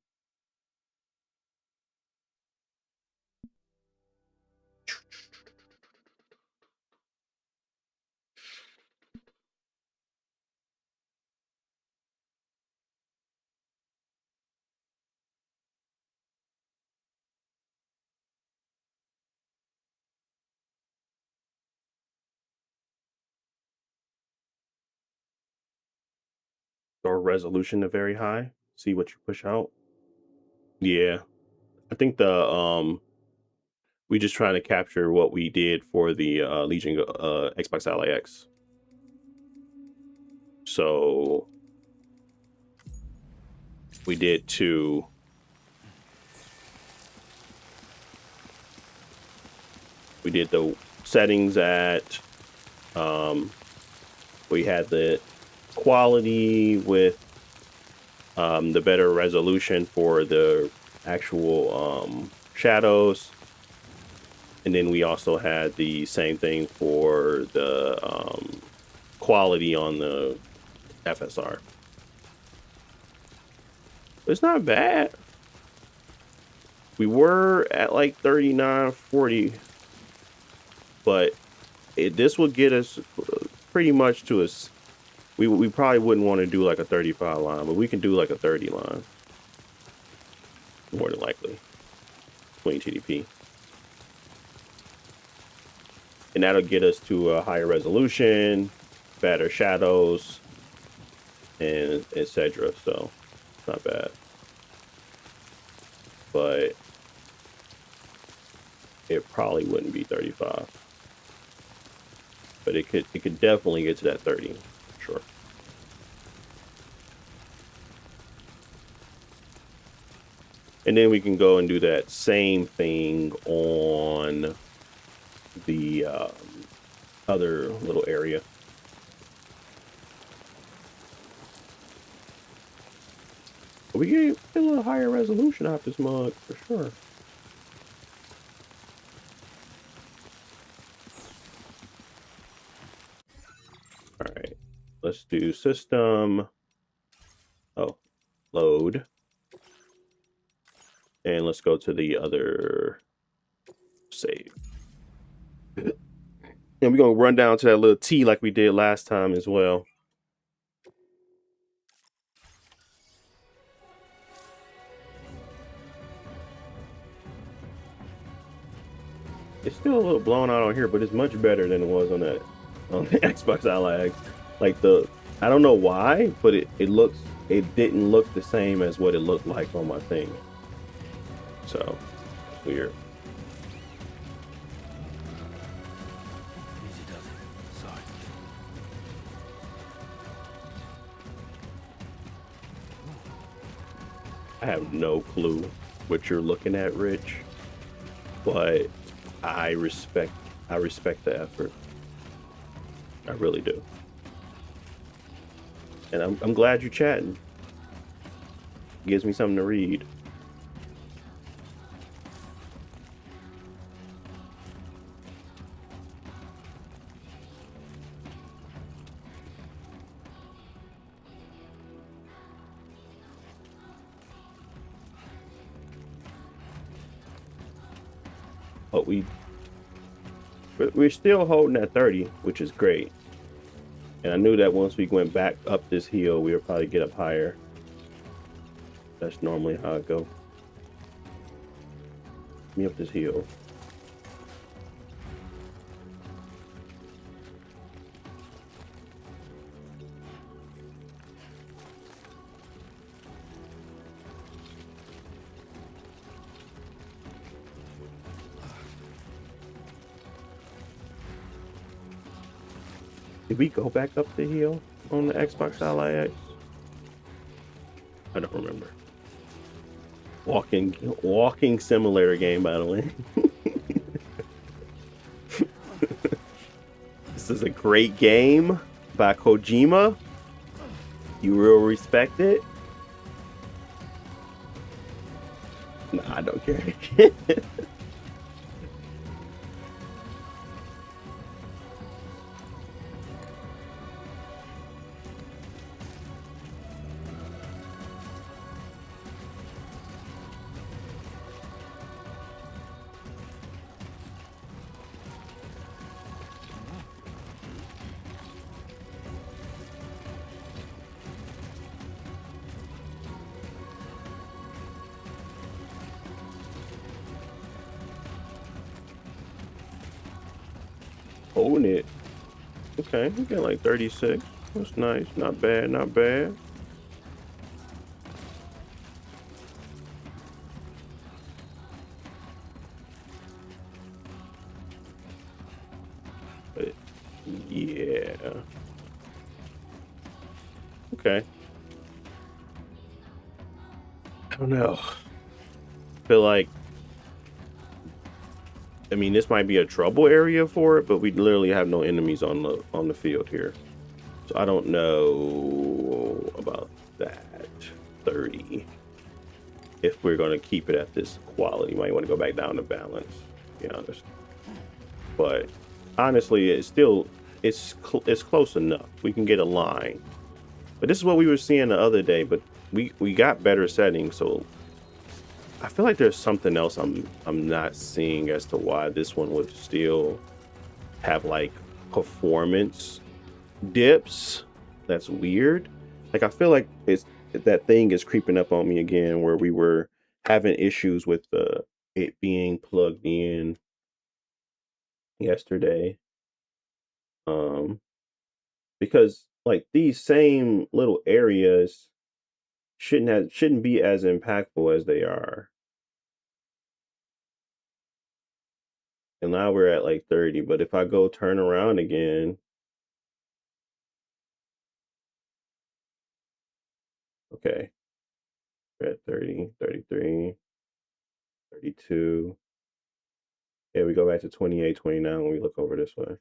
Or resolution to very high. See what you push out. Yeah. I think we just trying to capture what we did for the Legion Xbox Ally X. So we did two. We did the settings at we had the quality with the better resolution for the actual shadows, and then we also had the same thing for the quality on the FSR. It's not bad. We were at like 39, 40, but this would get us pretty much to us. We probably wouldn't want to do like a 35 line, but we can do like a 30 line. More than likely. 20 TDP. and that'll get us to a higher resolution, better shadows, and etc. So it's not bad, but it probably wouldn't be 35, but it could definitely get to that 30, sure. And then we can go and do that same thing on the other little area. But we get a little higher resolution out this mug for sure. All right, let's do system. Oh, load. And let's go to the other save. And we're going to run down to that little T like we did last time as well. It's still a little blown out on here, but it's much better than it was on the Xbox Ally. Like I don't know why, but it didn't look the same as what it looked like on my thing. So, it's weird. I have no clue what you're looking at, Rich, but I respect the effort. I really do. And I'm glad you're chatting. Gives me something to read. But we're still holding at 30, which is great. And I knew that once we went back up this hill, we would probably get up higher. That's normally how I go. Me up this hill. Did we go back up the hill on the Xbox Ally X? I don't remember. Walking simulator game, by the way. This is a great game by Kojima. You will respect it. Nah, I don't care. Holding it. Okay, we got like 36. That's nice. Not bad, not bad. But yeah. Okay. I don't know. I feel like, I mean, this might be a trouble area for it, but we literally have no enemies on the field here. So I don't know about that. 30. If we're going to keep it at this quality, you might want to go back down to balance, to be honest. But honestly, it's close enough. We can get a line. But this is what we were seeing the other day, but we got better settings, so I feel like there's something else I'm not seeing as to why this one would still have like performance dips. That's weird. Like I feel like that thing is creeping up on me again, where we were having issues with it being plugged in yesterday. Because like these same little areas shouldn't be as impactful as they are. And now we're at like 30, but if I go turn around again, okay, we're at 30, 33, 32. Yeah, we go back to 28, 29 when we look over this way.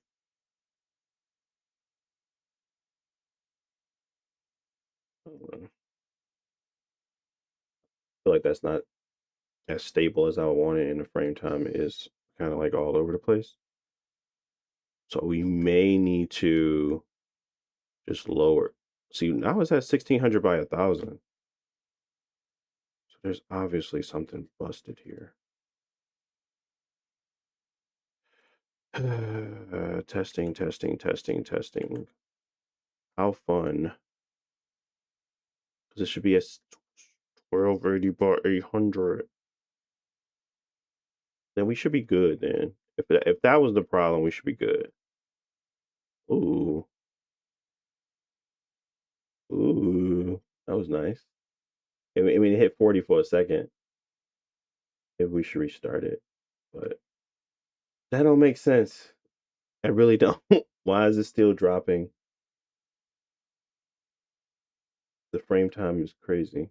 I feel like that's not as stable as I want it, and the frame time is kind of like all over the place. So we may need to just lower. See, now it's at 1600 by 1000. So there's obviously something busted here. Testing, testing, testing, testing. How fun. Because it should be a 1280 by 800. Then we should be good then. If that was the problem, we should be good. Ooh. Ooh. That was nice. I mean, it hit 40 for a second. If we should restart it. But that don't make sense. I really don't. Why is it still dropping? The frame time is crazy.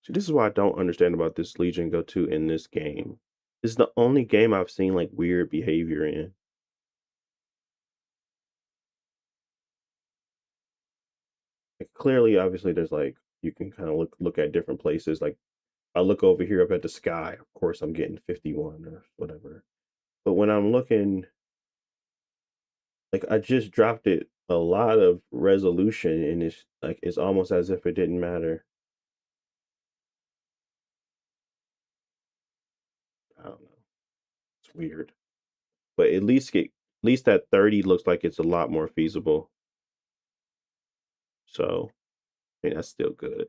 See, this is why I don't understand about this Legion Go 2 in this game. This is the only game I've seen like weird behavior in. Like, clearly, obviously, there's like you can kind of look at different places. Like I look over here up at the sky. Of course, I'm getting 51 or whatever. But when I'm looking, like I just dropped it a lot of resolution, and it's almost as if it didn't matter. I don't know. It's weird. But at least that 30 looks like it's a lot more feasible. So I mean that's still good.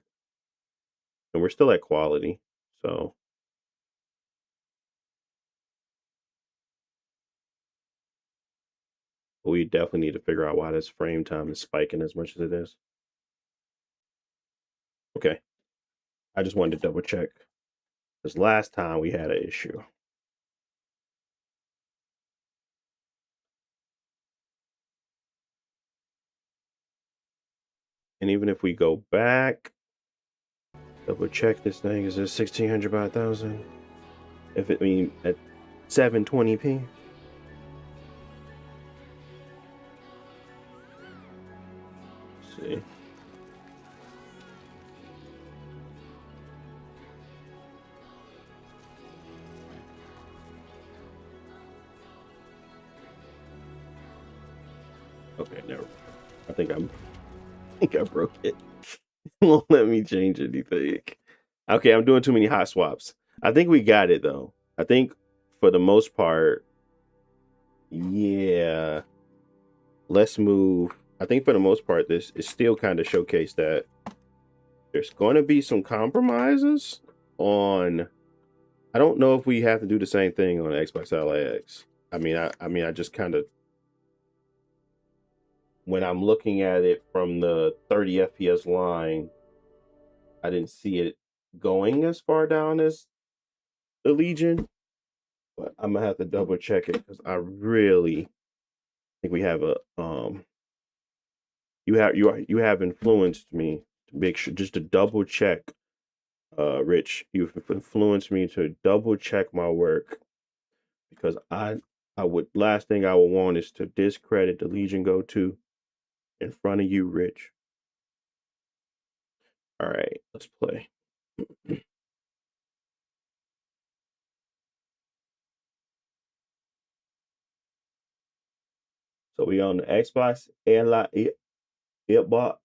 And we're still at quality. So we definitely need to figure out why this frame time is spiking as much as it is. Okay. I just wanted to double check. Because last time we had an issue. And even if we go back, double check this thing, is it 1600 by 1000? If it mean at 720p? Let's see. Okay, never. I think I broke it. Won't let me change anything. Okay, I'm doing too many hot swaps. I think we got it though. I think for the most part, yeah. Let's move. I think for the most part, this is still kind of showcased that there's going to be some compromises on. I don't know if we have to do the same thing on Xbox Ally X. I just kind of, when I'm looking at it from the 30 FPS line, I didn't see it going as far down as the Legion, but I'm gonna have to double check it because I really think we have a you have influenced me to make sure, just to double check. Rich, you've influenced me to double check my work because I would, last thing I would want is to discredit the Legion Go 2 in front of you, Rich. All right, let's play. So we on the Xbox Ally Xbox.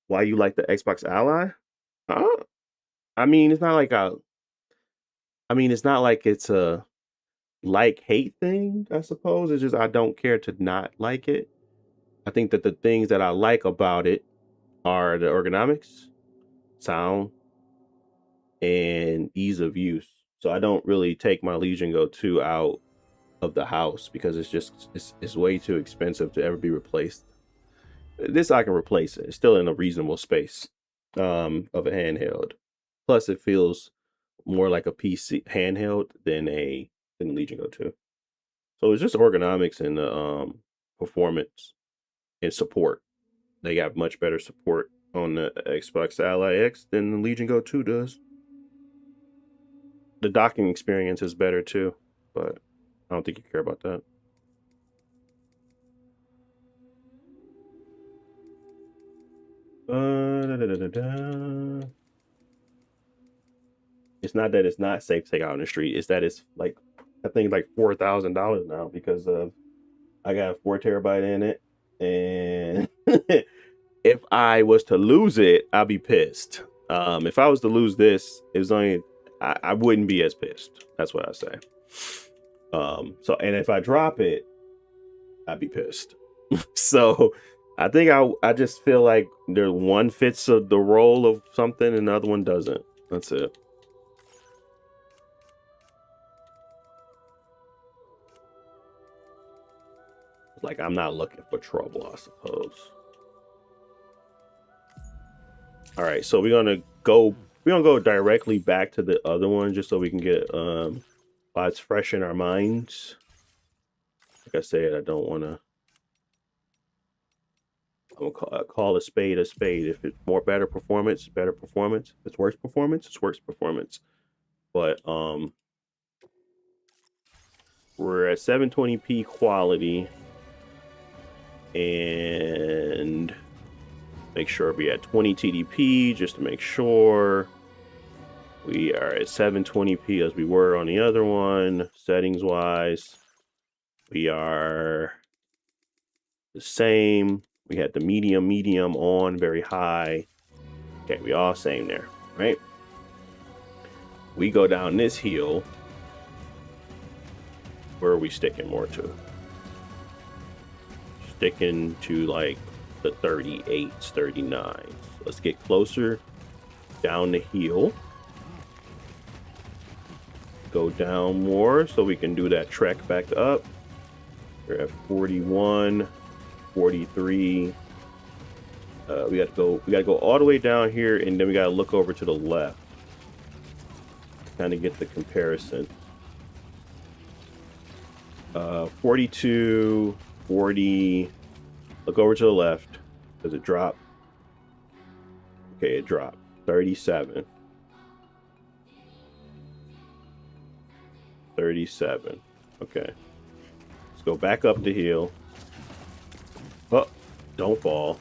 Why you like the Xbox Ally? I mean, it's not like it's a like-hate thing, I suppose. It's just I don't care to not like it. I think that the things that I like about it are the ergonomics, sound, and ease of use. So I don't really take my Legion Go 2 out of the house because it's way too expensive to ever be replaced. This I can replace it. It's still in a reasonable space of a handheld. Plus it feels more like a PC handheld than Legion Go 2. So it's just ergonomics and performance and support. They got much better support on the Xbox Ally X than the Legion Go 2 does. The docking experience is better too, but I don't think you care about that. It's not that it's not safe to take out on the street. It's that it's like, I think like $4,000 now because of I got a 4 terabyte in it, and if I was to lose it, I'd be pissed. If I was to lose this, it was only I wouldn't be as pissed. That's what I say. So and if I drop it, I'd be pissed. So I think I just feel like there one fits the role of something and the other one doesn't. That's it. Like I'm not looking for trouble, I suppose. All right, so we're gonna go directly back to the other one just so we can get while it's fresh in our minds. Like I said, I don't want to. I'm gonna call a spade a spade. If it's more better performance, better performance. If it's worse performance, it's worse performance. But we're at 720p quality, and make sure we at 20 TDP just to make sure. We are at 720p as we were on the other one. Settings wise, we are the same. We had the medium on, very high. Okay, we all same there, right? We go down this hill. Where are we sticking more to? Sticking to like the 38s, 39s. Let's get closer down the hill. Go down more so we can do that trek back up. We're at 41, 43. We got to go all the way down here, and then we got to look over to the left. Kind of get the comparison. 42, 40. Look over to the left. Does it drop? Okay, it dropped. 37. 37. Okay. Let's go back up the hill. Oh, don't fall.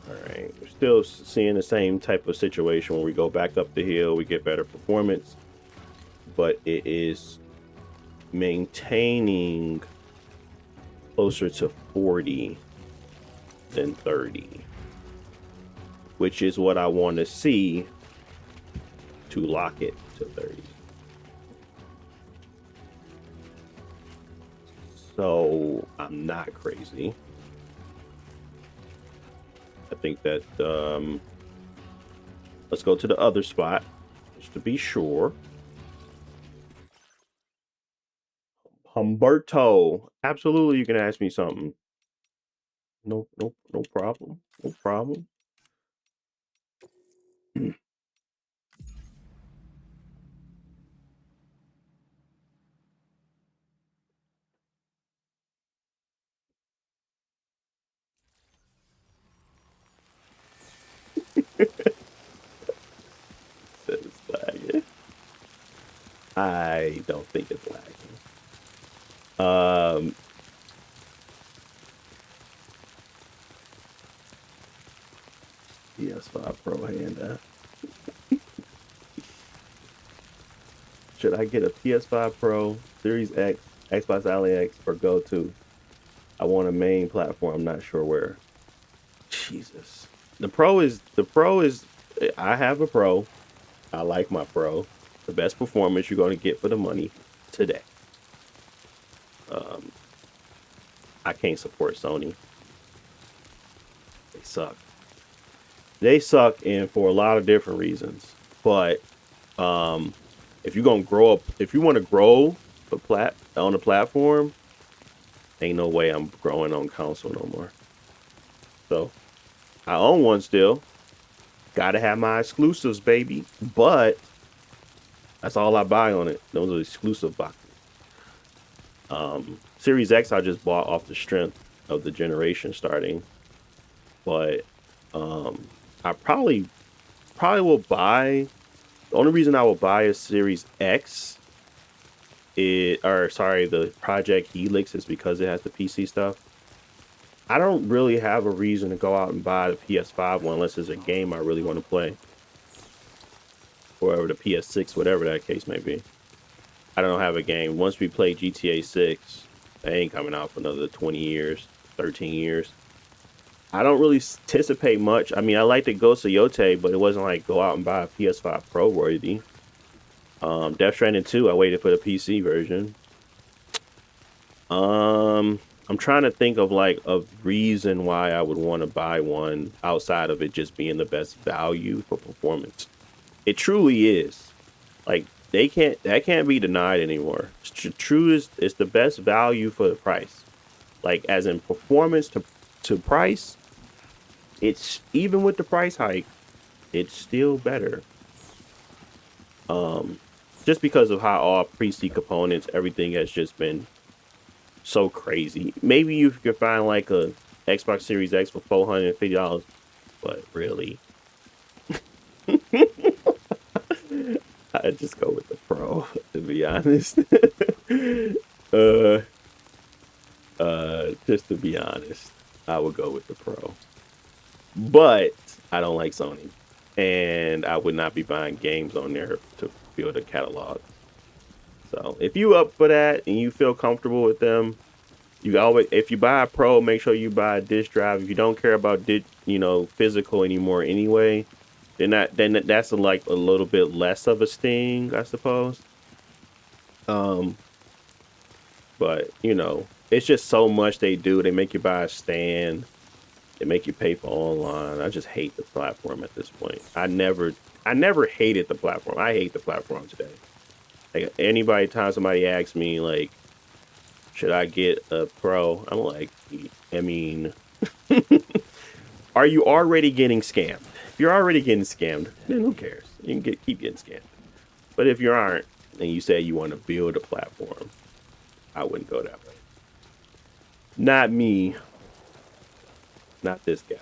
All right. We're still seeing the same type of situation when we go back up the hill, we get better performance, but it is maintaining closer to 40 than 30, which is what I want to see to lock it to 30. So I'm not crazy. I think that let's go to the other spot just to be sure. Humberto, absolutely, you can ask me something. No problem. No problem. It's lagging. I don't think it's lagging. PS5 Pro hand. Should I get a PS5 Pro, Series X, Xbox Ally X, or Go 2? I want a main platform. I'm not sure where. Jesus. The Pro is. I have a Pro. I like my Pro. the best performance you're going to get for the money today. Um, I can't support Sony. They suck. They suck, and for a lot of different reasons. But um, if you're gonna grow up, if you want to grow on the platform, ain't no way I'm growing on console no more. So I own one still. Gotta have my exclusives, baby. But that's all I buy on it. Those are exclusive boxes. Series X I just bought off the strength of the generation starting, but um, I probably will buy. The only reason I will buy a Series X, or sorry, the Project Helix, is because it has the PC stuff. I don't really have a reason to go out and buy the PS5 one unless there's a game I really want to play, or the PS6, whatever that case may be. I don't have a game. Once we play GTA 6, it ain't coming out for another 20 years, 13 years. I don't really anticipate much. I mean, I like the Ghost of Yote, but it wasn't like go out and buy a PS5 Pro worthy. Death Stranding 2, I waited for the PC version. I'm trying to think of like a reason why I would want to buy one outside of it just being the best value for performance. It truly is. Like that can't be denied anymore. True is it's the best value for the price. Like as in performance to price, it's even with the price hike, it's still better. Um, just because of how all PC components, everything has just been so crazy. Maybe you could find like a Xbox Series X for $450, but really, I just go with the Pro to be honest. uh, just to be honest, I would go with the Pro. But I don't like Sony, and I would not be buying games on there to build a catalog. So if you up for that and you feel comfortable with them, you always if you buy a Pro, make sure you buy a disk drive. If you don't care about physical anymore anyway, then that's like a little bit less of a sting, I suppose. Um, but it's just so much they do. They make you buy a stand. They make you pay for online. I just hate the platform at this point. I never hated the platform. I hate the platform today. Like anybody, time somebody asks me like, should I get a Pro? I'm like, I mean, are you already getting scammed? If you're already getting scammed, then who cares? You can keep getting scammed. But if you aren't, and you say you want to build a platform, I wouldn't go that way. Not me. Not this guy.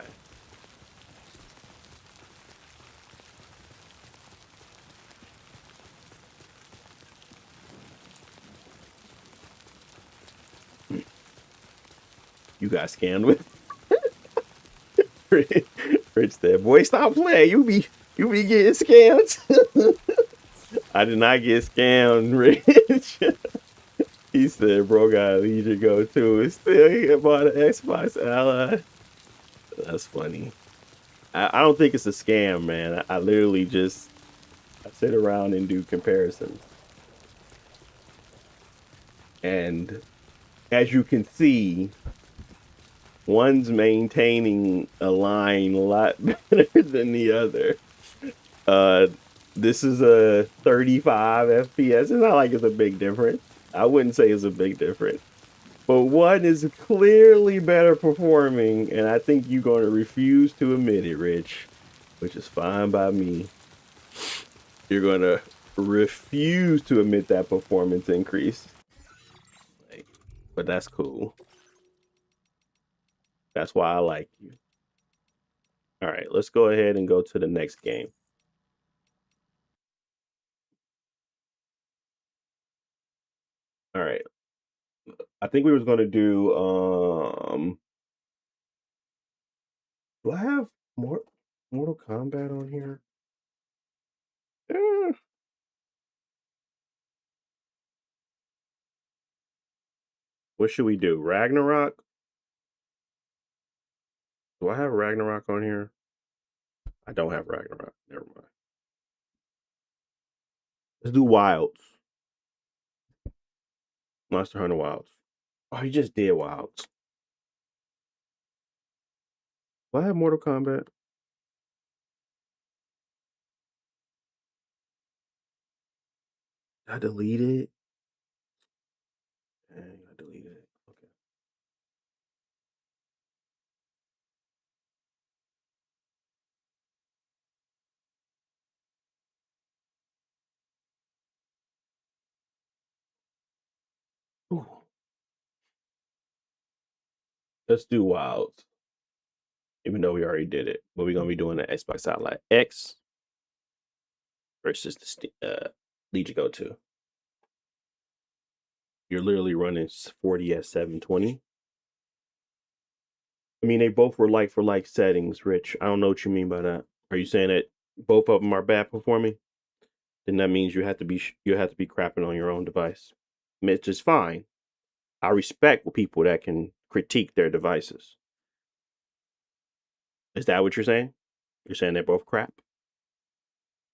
You got scammed with. Rich said, "Boy, stop playing. You be getting scammed." I did not get scammed, Rich. He said, "Bro, got a Legion go too. It's still he bought an Xbox Ally." That's funny. I don't think it's a scam, man. I literally just I sit around and do comparisons, and as you can see, one's maintaining a line a lot better than the other. Uh, this is a 35 FPS. It's not like it's a big difference. I wouldn't say it's a big difference. But one is clearly better performing, and I think you're going to refuse to admit it, Rich, which is fine by me. You're going to refuse to admit that performance increase. Like, but that's cool. That's why I like you. All right, let's go ahead and go to the next game. All right. I think we was going to do do I have more Mortal Kombat on here? Eh, what should we do? Ragnarok? Do I have Ragnarok on here? I don't have Ragnarok. Never mind. Let's do wilds. Monster Hunter Wilds. Oh, he just did wilds. Do I have Mortal Kombat? I deleted it. Dang, I deleted it. Okay. Ooh. Let's do wilds. Even though we already did it, but we're gonna be doing the Xbox Outlet X versus the Legion Go 2. You're literally running 40 at 720. I mean, they both were like for like settings, Rich. I don't know what you mean by that. Are you saying that both of them are bad performing? Then that means you have to be crapping on your own device, which is fine. I respect people that can critique their devices. Is that what you're saying? You're saying they're both crap?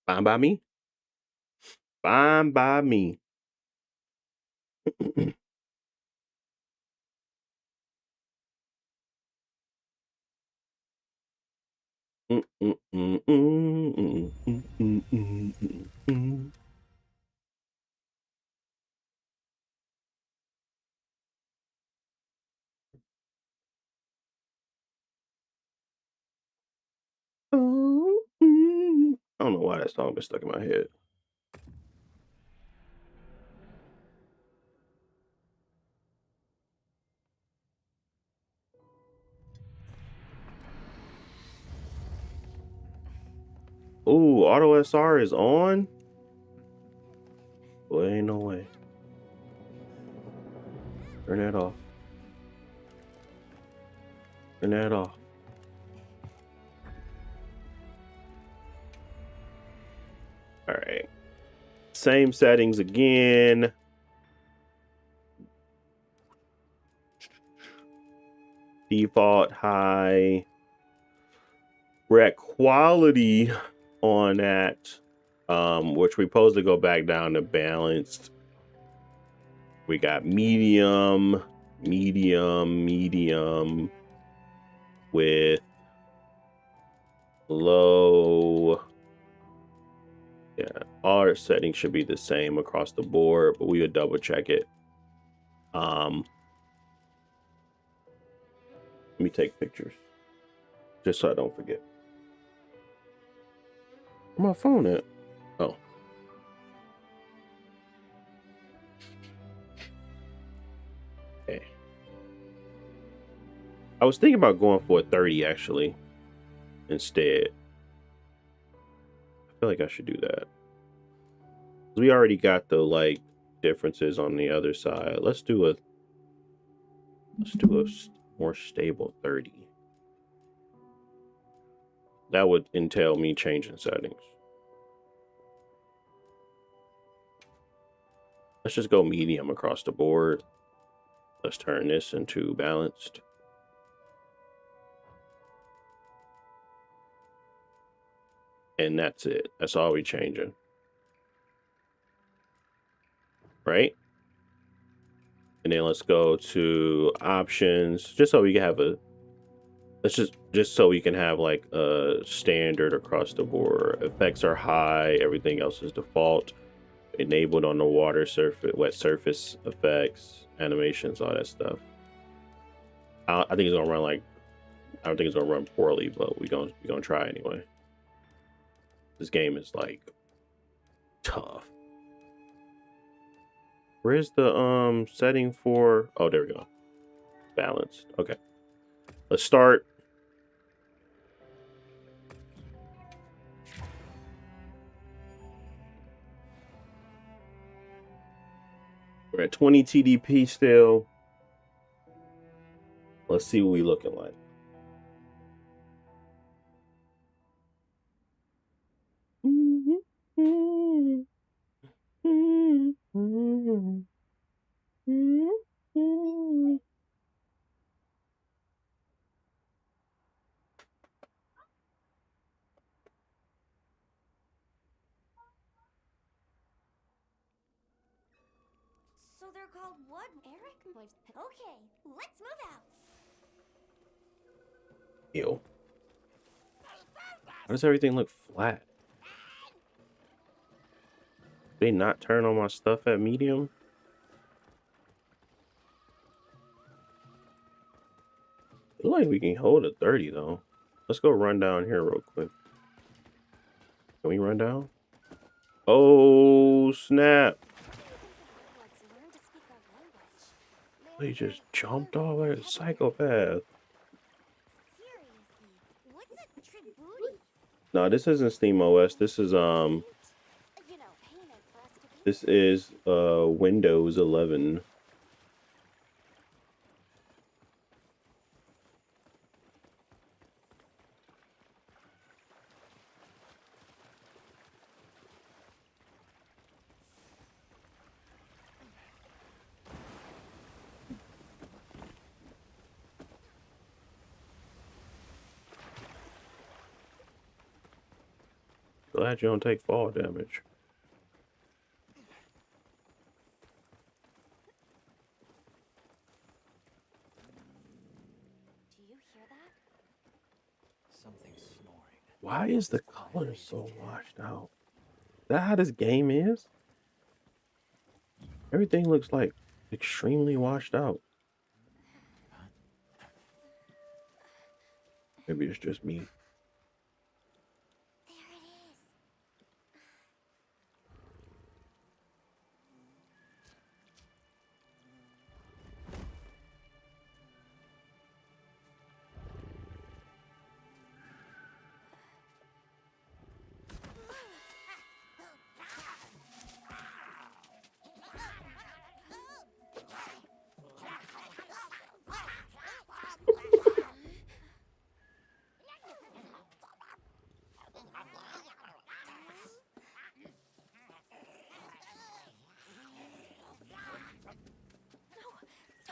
Fine by me. Fine by me. I don't know why that song been stuck in my head. Ooh, Auto SR is on? Well, ain't no way. Turn that off. Turn that off. All right. Same settings again. Default high. We're at quality on that, which we supposed to go back down to balanced. We got medium, medium with low. Yeah, all our settings should be the same across the board, but we would double check it. Let me take pictures just so I don't forget. Where my phone at? Oh. Okay. I was thinking about going for a 30 actually instead. I feel like I should do that. We already got the like differences on the other side. Let's do a more stable 30. That would entail me changing settings. Let's just go medium across the board. Let's turn this into balanced. And that's it. That's all we changing. Right? And then let's go to options, just so we can have a let's just so we can have like a standard across the board. Effects are high, everything else is default. Enabled on the water surface, wet surface effects, animations, all that stuff. I think it's gonna run like I don't think it's gonna run poorly, but we're gonna try anyway. This game is like tough. Where's the setting for? Oh, there we go. Balanced. Okay. Let's start. We're at 20 TDP still. Let's see what we looking like. So they're called what? Eric? Okay, let's move out. Ew. Why does everything look flat? They not turn on my stuff at medium? I feel like we can hold a 30 though. Let's go run down here real quick. Can we run down? Oh snap! He just jumped off like a psychopath. Seriously, what's a tribooty? No, this isn't Steam OS. This is You know, payment for us to be. this is Windows 11. Glad you don't take fall damage. Do you hear that? Something's snoring. Why is the color so washed out? Is that how this game is? Everything looks like extremely washed out. Maybe it's just me. There it is.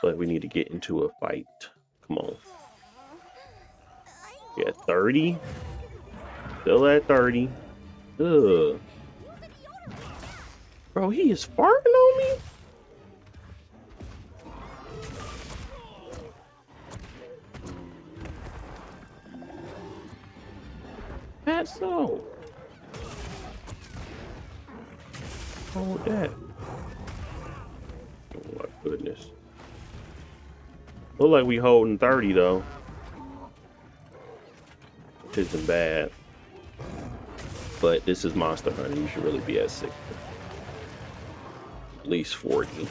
But we need to get into a fight. Come on. Yeah, 30. Still at 30. Ugh. Bro, he is farting on me? That's so. Oh, that. Oh my goodness. Look like we holding 30 though. Which isn't bad. But this is Monster Hunter. You should really be at 60. At least 40.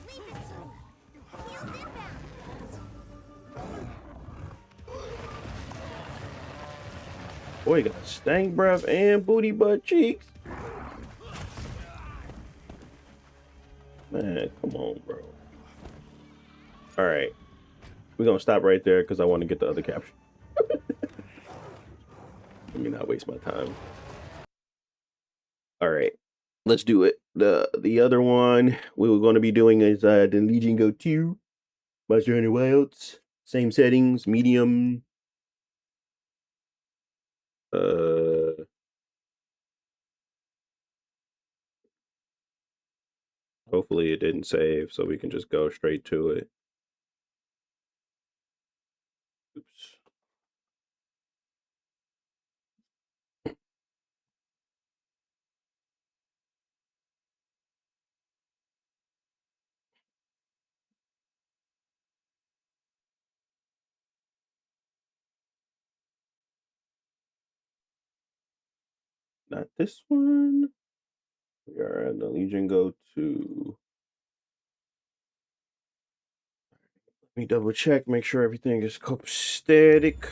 Leave this to me. Heels inbound. Boy, got stank breath and booty butt cheeks. Man, come on, bro. All right. We're going to stop right there because I want to get the other caption. Let me not waste my time. All right. Let's do it. The other one we were going to be doing is the Legion Go 2. Monster Hunter Wilds. Same settings, medium. Hopefully it didn't save, so we can just go straight to it. Oops. Not this one. We are at the Legion Go 2. Let me double check, make sure everything is copacetic.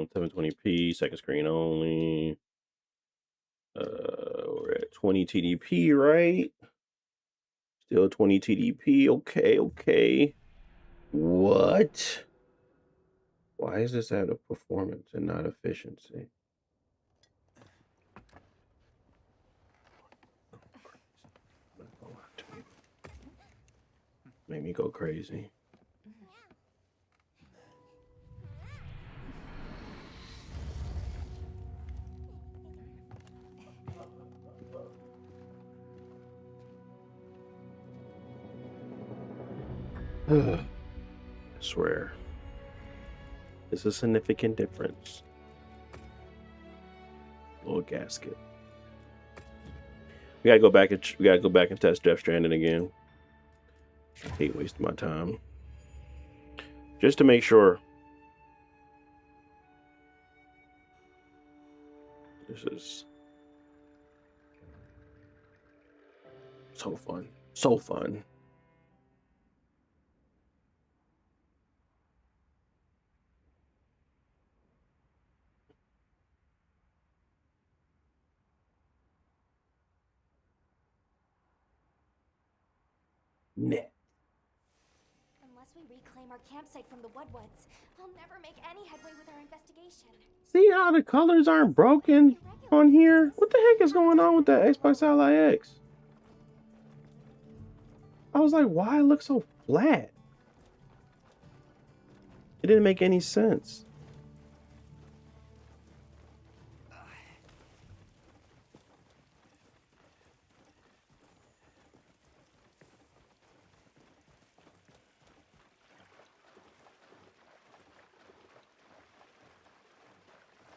720p, second screen only. We're at 20 TDP, right? Still 20 TDP. Okay. What? Why is this at a performance and not efficiency? Make me go crazy. I swear. It's a significant difference. Little gasket. We gotta go back and test Death Stranding again. I hate wasting my time. Just to make sure. This is so fun. So fun. Net. Unless we reclaim our campsite from the Woodwoods, I'll never make any headway with our investigation. See how the colors aren't broken on here? What the heck is going on with that Xbox Ally X? I was like, why it looks so flat? It didn't make any sense.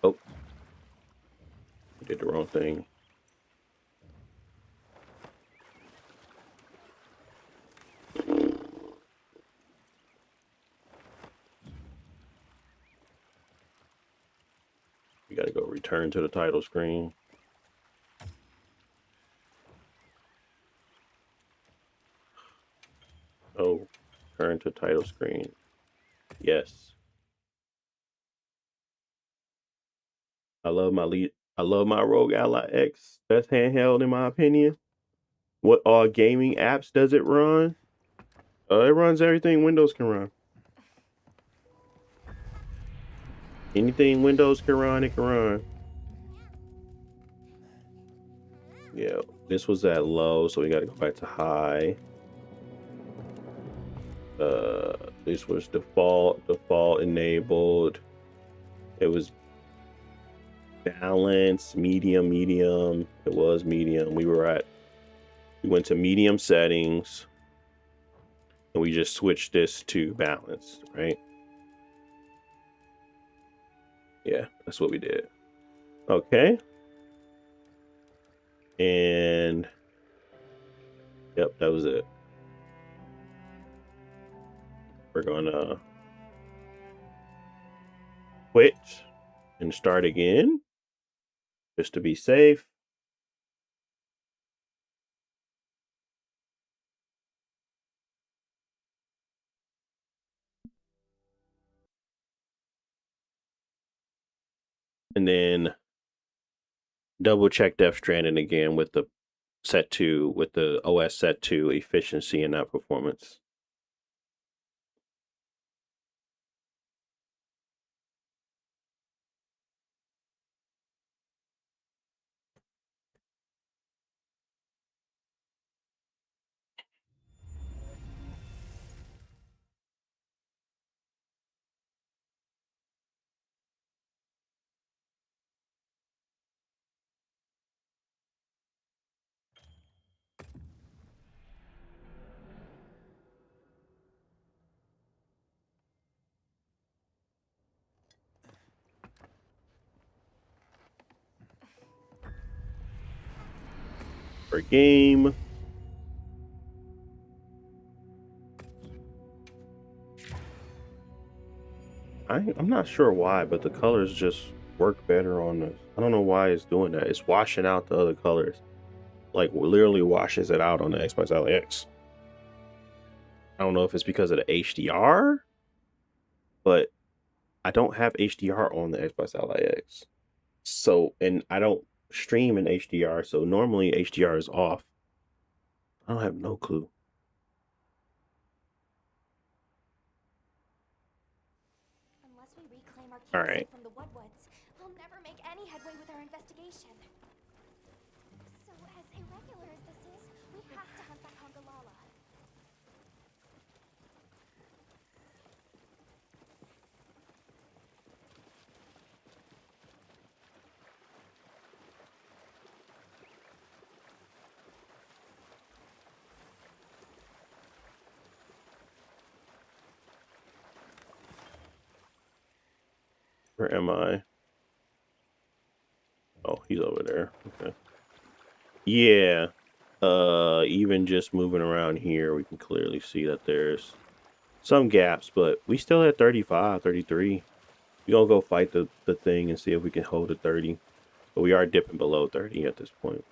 Oh, I did the wrong thing. You gotta go return to the title screen. Oh, turn to title screen. Yes. I love my Rogue Ally X. Best handheld in my opinion. What all gaming apps does it run? It runs everything Windows can run. Anything Windows can run, it can run. Yeah, this was at low, so we got to go back to high. This was default enabled. It was balance, medium. It was medium. We went to medium settings, and we just switched this to balance, right? Yeah, that's what we did. Okay. And yep, that was it. We're gonna quit and start again just to be safe. And then double check Death Stranding again with the OS set to efficiency and not performance. For game. I'm not sure why, but the colors just work better on this. I don't know why it's doing that. It's washing out the other colors. Like literally washes it out on the Xbox Ally X. I don't know if it's because of the HDR, but I don't have HDR on the Xbox Ally X. So, and I don't stream in HDR, so normally HDR is off. I don't have no clue. Unless we reclaim our All campsite right. from the Woodwoods, we'll never make any headway with our investigation. So, as irregular as this is, we have to hunt that Hongalala. Where am I? Oh, he's over there. Okay. Yeah. Even just moving around here, we can clearly see that there's some gaps, but we still at 35, 33. We gonna go fight the thing and see if we can hold a 30. But we are dipping below 30 at this point.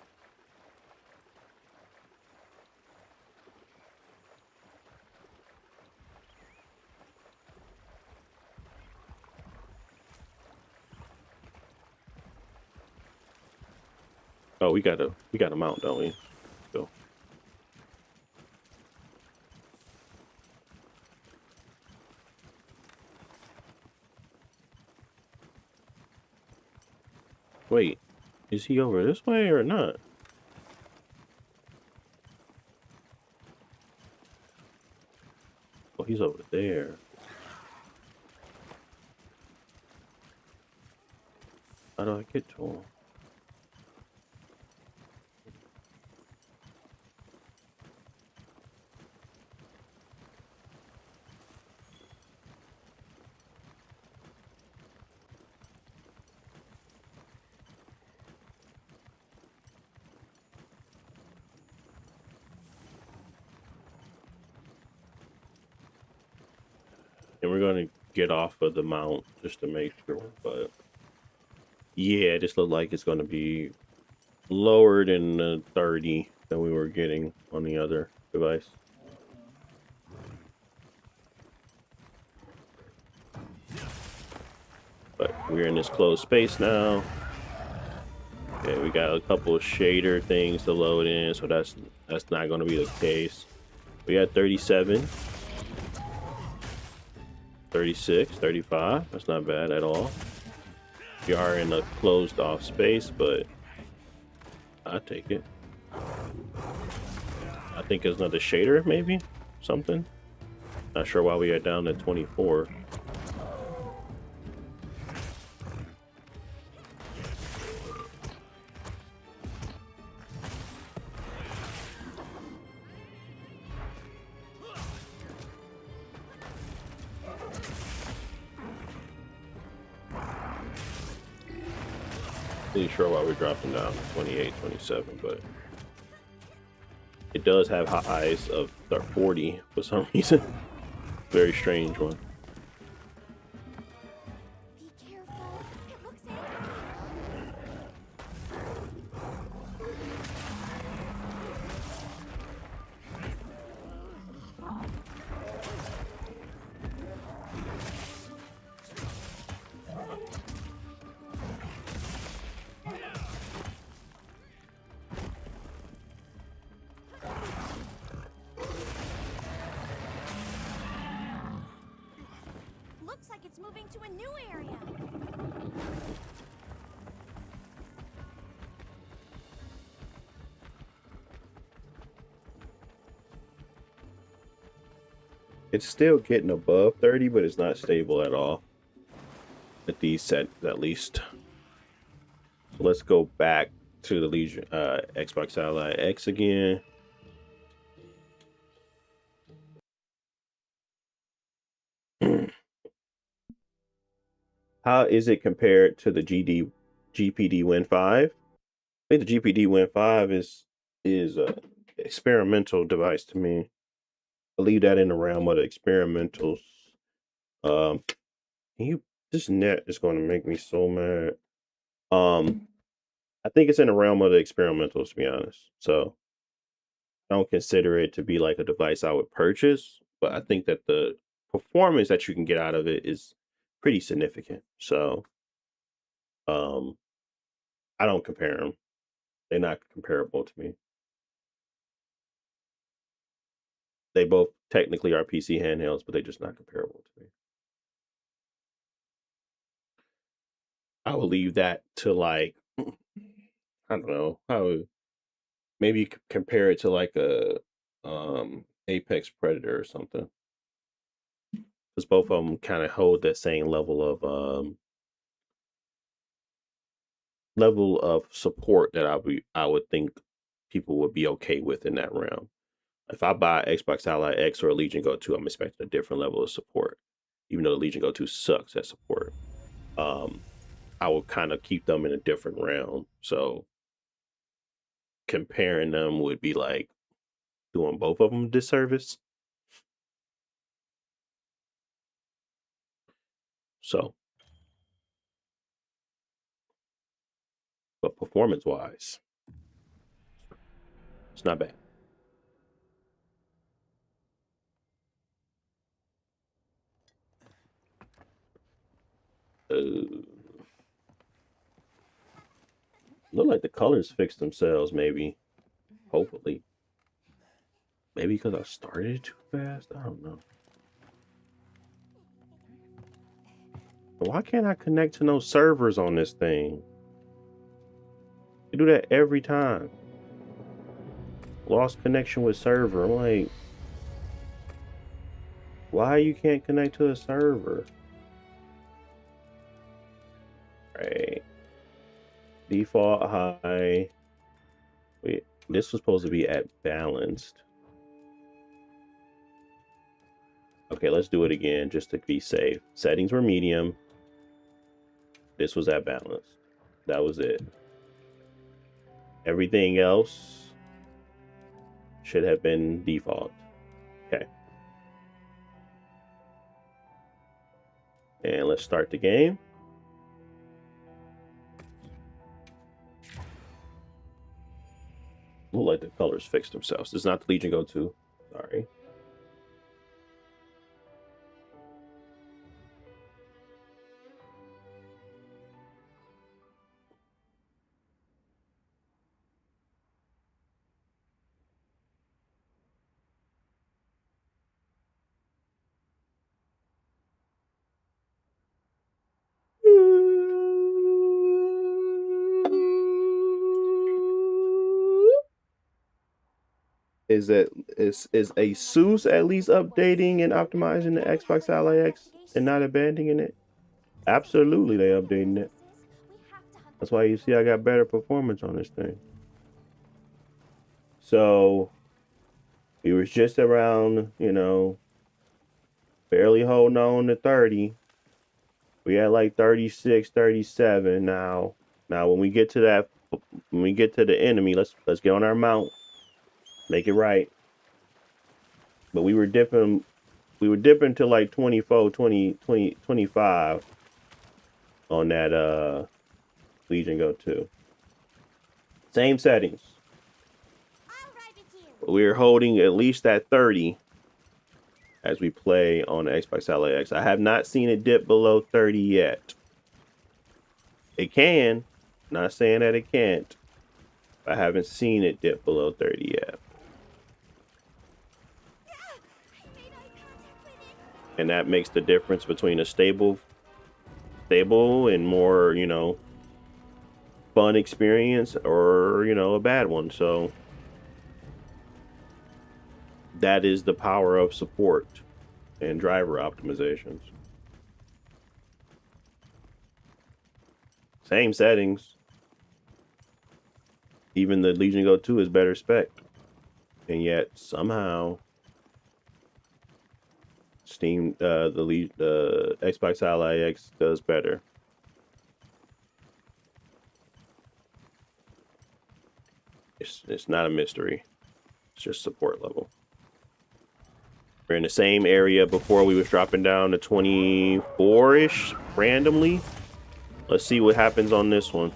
Oh, we got a mount, don't we? Go. Wait, is he over this way or not? Oh, he's over there. How do I get to him? And we're gonna get off of the mount just to make sure, but yeah, this looked like it's gonna be lower than the 30 that we were getting on the other device. But we're in this closed space now. Okay, we got a couple of shader things to load in, so that's not going to be the case. We got 37, 36, 35. That's not bad at all. We are in a closed off space, but I take it. I think there's another shader, maybe something. Not sure why we are down to 24. Really sure why we're dropping down to 28, 27, but it does have highs of 40 for some reason. Very strange one. Be careful. It looks angry. Looks like it's moving to a new area. It's still getting above 30, but it's not stable at all. At these sets, at least. So let's go back to the Legion Xbox Ally X again. How is it compared to the GPD Win 5? I think the GPD Win 5 is a experimental device to me. I leave that in the realm of the experimentals. Um, this net is going to make me so mad. I think it's in the realm of the experimentals, to be honest. So I don't consider it to be like a device I would purchase, but I think that the performance that you can get out of it is pretty significant. So I don't compare them. They're not comparable to me. They both technically are PC handhelds, but they're just not comparable to me. I will leave that to like I don't know how maybe you could compare it to like a Apex Predator or something, because both of them kind of hold that same level of support that I would think people would be okay with in that realm. If I buy Xbox Ally X or a Legion Go 2, I'm expecting a different level of support, even though the Legion Go 2 sucks at support. I will kind of keep them in a different realm. So comparing them would be like doing both of them a disservice. So, but performance wise, it's not bad. Look like the colors fixed themselves, maybe. Hopefully. Maybe because I started too fast. I don't know. Why can't I connect to no servers on this thing? You do that every time. Lost connection with server. I'm like, why you can't connect to a server? Right. Default high. Wait, this was supposed to be at balanced. Okay, let's do it again just to be safe. Settings were medium. This was at balanced. That was it. Everything else should have been default. Okay. And let's start the game. Look like the colors fixed themselves. This is not the Legion Go 2. Sorry. Is ASUS at least updating and optimizing the Xbox Ally X and not abandoning it? Absolutely, they updating it. That's why you see I got better performance on this thing. So we was just around, barely holding on to 30. We had like 36, 37 now. Now when we get to the enemy, let's get on our mount. Make it right. But we were dipping to like 24, 20, 25 on that Legion Go 2. Same settings. But we were holding at least at 30 as we play on the Xbox Ally X. I have not seen it dip below 30 yet. It can. Not saying that it can't. I haven't seen it dip below 30 yet. And that makes the difference between a stable and more, fun experience or, a bad one. So that is the power of support and driver optimizations. Same settings. Even the Legion Go 2 is better spec. And yet somehow the Xbox Ally X does better. It's not a mystery. It's just support level. We're in the same area before we was dropping down to 24-ish randomly. Let's see what happens on this one.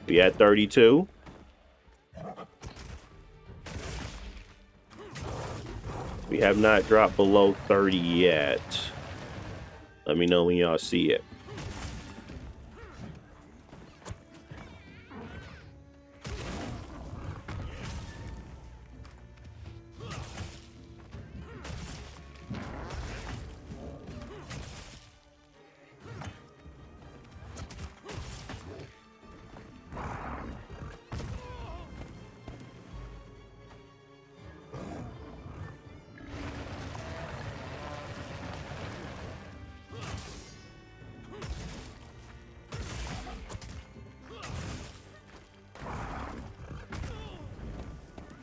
We at 32. We have not dropped below 30 yet. Let me know when y'all see it.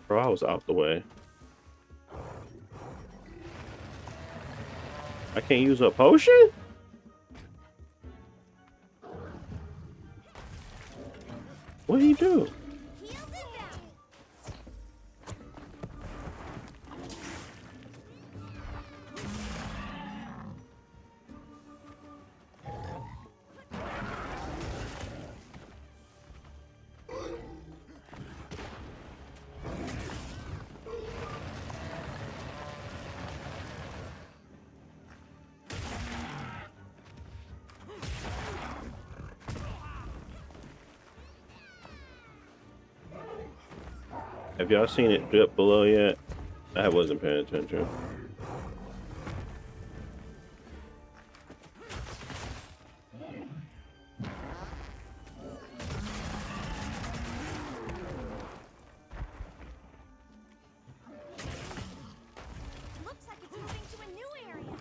Bro, I was out the way. I can't use a potion? What do you do? Heels inbound. Have y'all seen it drip below yet? I wasn't paying attention. Looks like it's moving to a new area.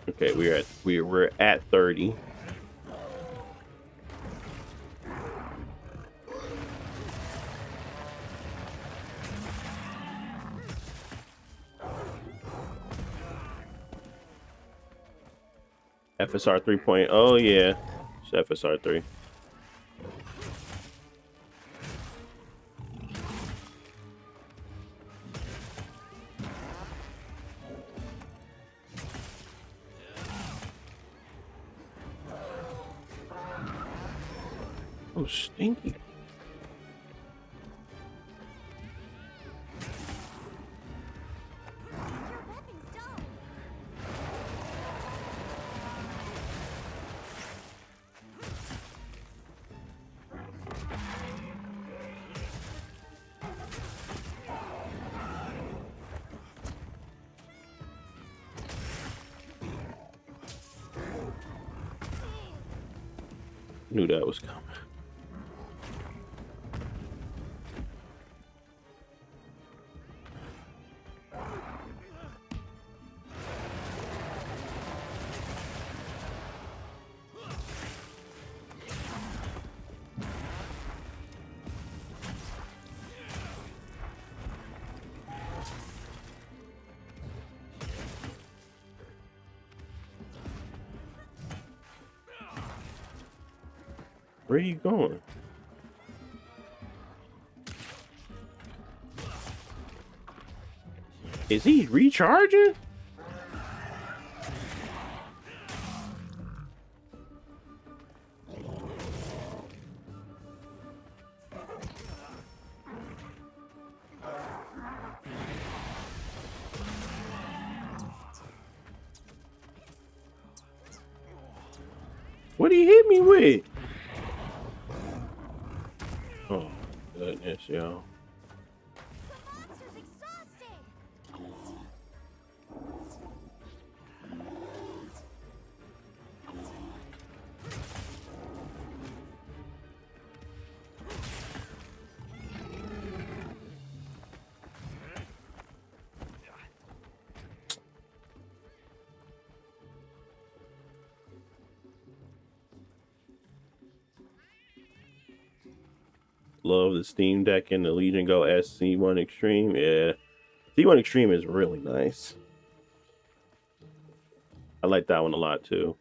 Okay, we're at 30. FSR 3.0, oh yeah. It's FSR 3. Oh, stinky. Your weapon's dull. Knew that was coming. Where are you going? Is he recharging? What he hit me with? Oh, goodness, yo. The monster's exhausted. Love the Steam Deck and the Legion Go SC1 Extreme. Yeah, C1 Extreme is really nice. I like that one a lot too.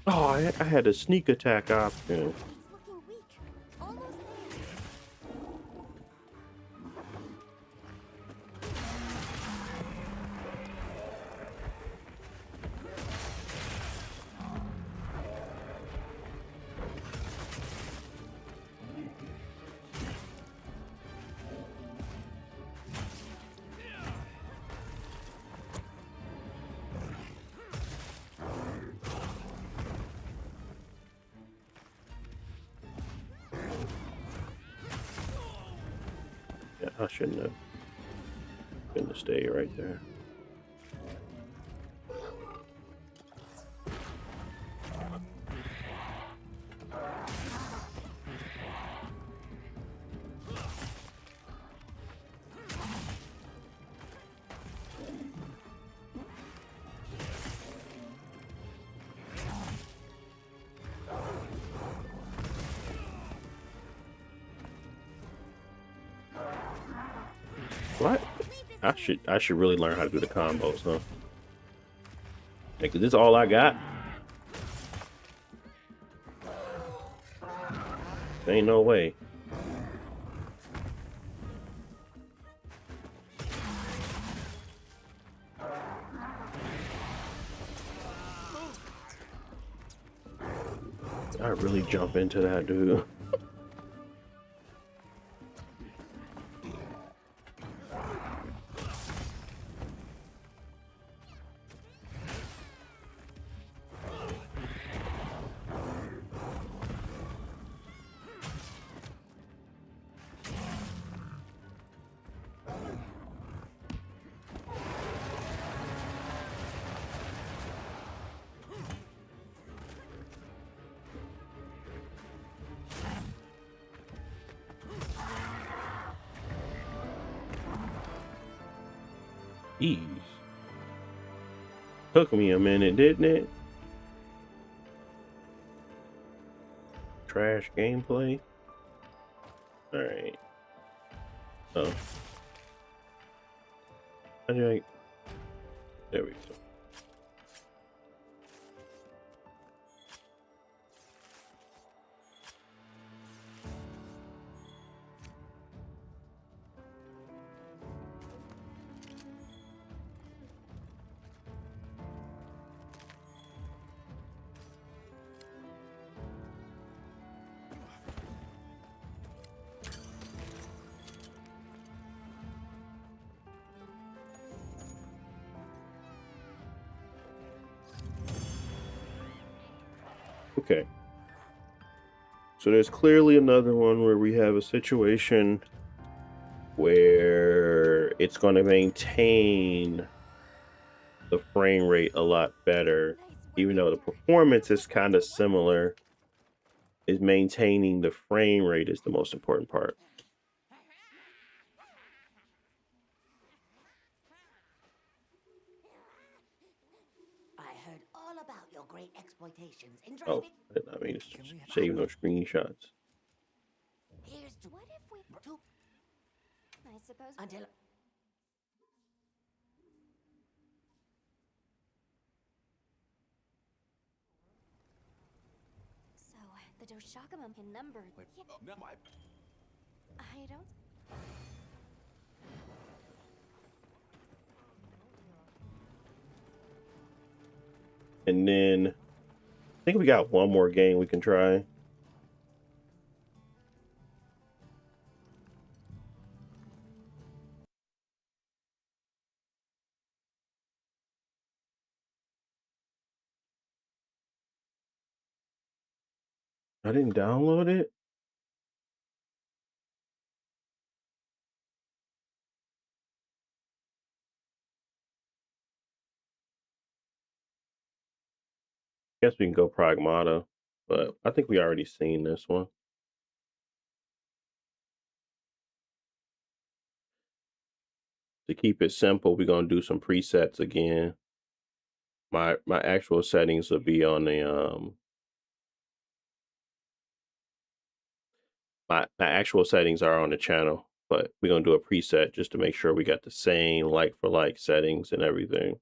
Oh, I had a sneak attack option. It's looking weak. Almost there. Yeah, I shouldn't have stayed right there. What? I should really learn how to do the combos, huh? Like, is this all I got? Ain't no way. I really jump into that, dude. Jeez. Took me a minute, didn't it? Trash gameplay. All right. Oh. There we go. Okay. So there's clearly another one where we have a situation where it's going to maintain the frame rate a lot better, Nice work. even though the performance is kind of similar. Is maintaining the frame rate is the most important part. I heard all about your great exploitations in Oh, driving. I mean, it's Can we saving those screenshots. Here's to What if we... to I suppose... until So, the Doshakamon can number... Wait, Yeah, no, I don't... And then I think we got one more game we can try. I didn't download it. Guess we can go Pragmata, but I think we already seen this one. To keep it simple, we're gonna do some presets again. My actual settings will be on the my actual settings are on the channel, but we're gonna do a preset just to make sure we got the same like for like settings and everything.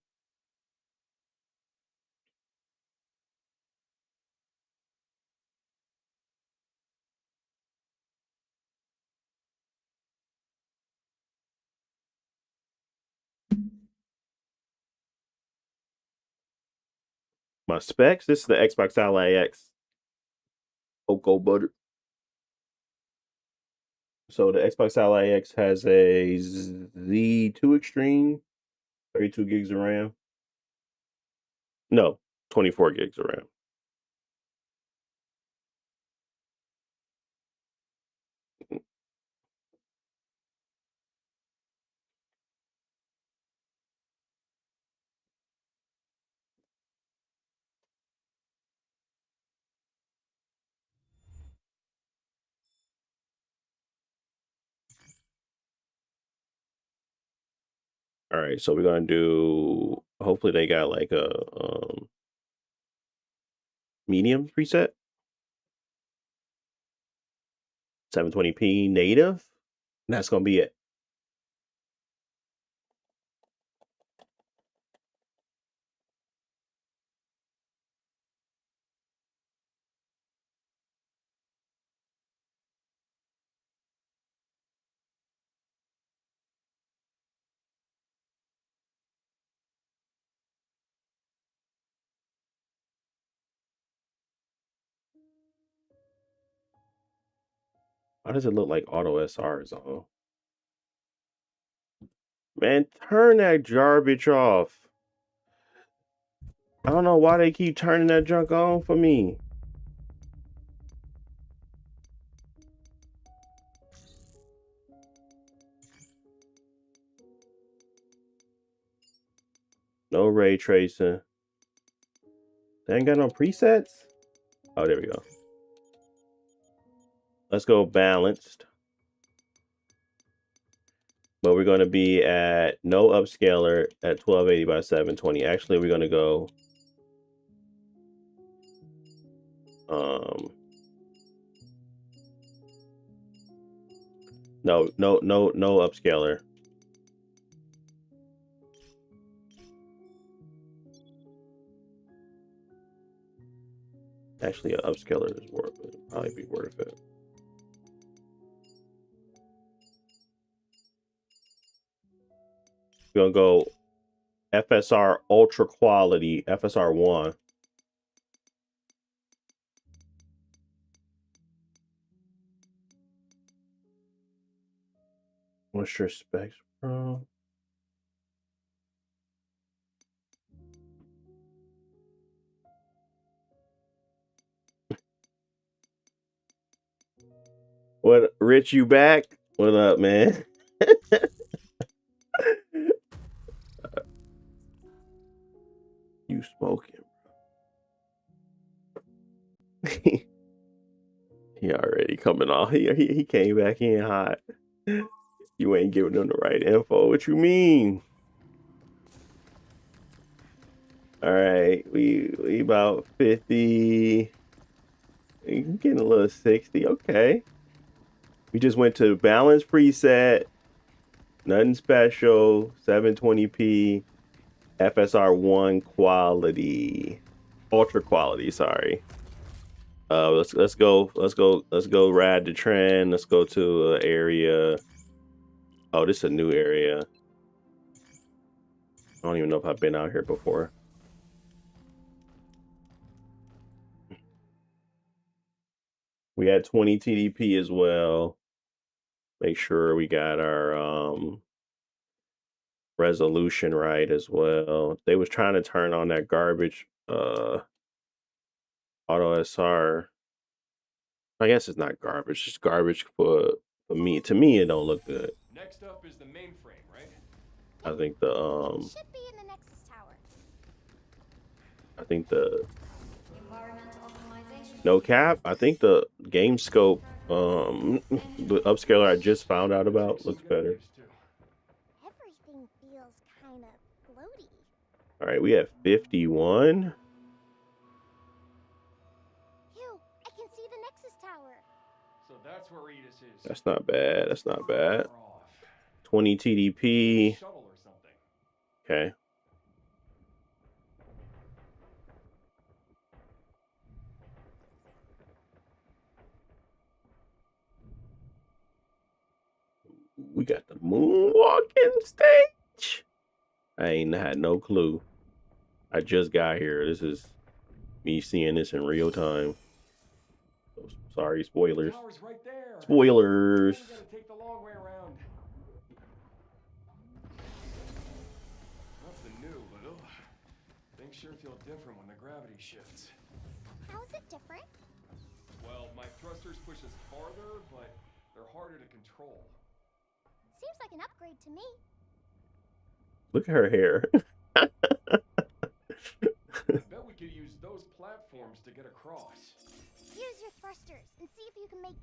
My specs, this is the Xbox Ally X Cocoa Butter. So the Xbox Ally X has a Z2 Extreme, 32 gigs of RAM. No, 24 gigs of RAM. All right, so we're gonna do. Hopefully, they got like a medium preset, 720p native. And that's gonna be it. Why does it look like Auto SR is on? Man, turn that garbage off. I don't know why they keep turning that junk on for me. No ray tracing. They ain't got no presets? Oh, there we go. Let's go balanced. But we're going to be at no upscaler at 1280 by 720. Actually, we're going to go no upscaler. Actually, an upscaler is worth it. Probably be worth it. We're gonna go FSR Ultra Quality, FSR 1. What's your specs, bro? What, Rich, you back? What up, man? You smoking? He already coming off. He came back in hot. You ain't giving them the right info. What you mean? All right, we about 50. You getting a little 60. Okay. We just went to balance preset, nothing special, 720p, FSR 1 quality, ultra quality, sorry. Let's go ride the trend. Let's go to an area. Oh, this is a new area. I don't even know if I've been out here before. We had 20 TDP as well. Make sure we got our resolution right as well. They was trying to turn on that garbage Auto SR. I guess it's not garbage. It's garbage for me. To me, it don't look good. Next up is the mainframe, right? I think the It should be in the Nexus Tower. I think the Environmental optimization. no cap. I think the game scope the upscaler I just found out about looks better. Everything feels kind of floaty. All right, we have 51. Phew, I can see the Nexus Tower. So that's where Edis is. That's not bad. That's not bad. Far off. 20 Maybe a TDP. shuttle or something. Okay. We got the moonwalking stage. I ain't had no clue. I just got here. This is me seeing this in real time. So, sorry, spoilers. The tower's right there. Spoilers. Then we gotta take the long way around. Nothing new, but things sure feel different when the gravity shifts. How is it different? Well, my thrusters push us farther, but they're harder to control. Seems like an upgrade to me. Look at her hair. I bet we could use those platforms to get across. Use your thrusters and see if you can make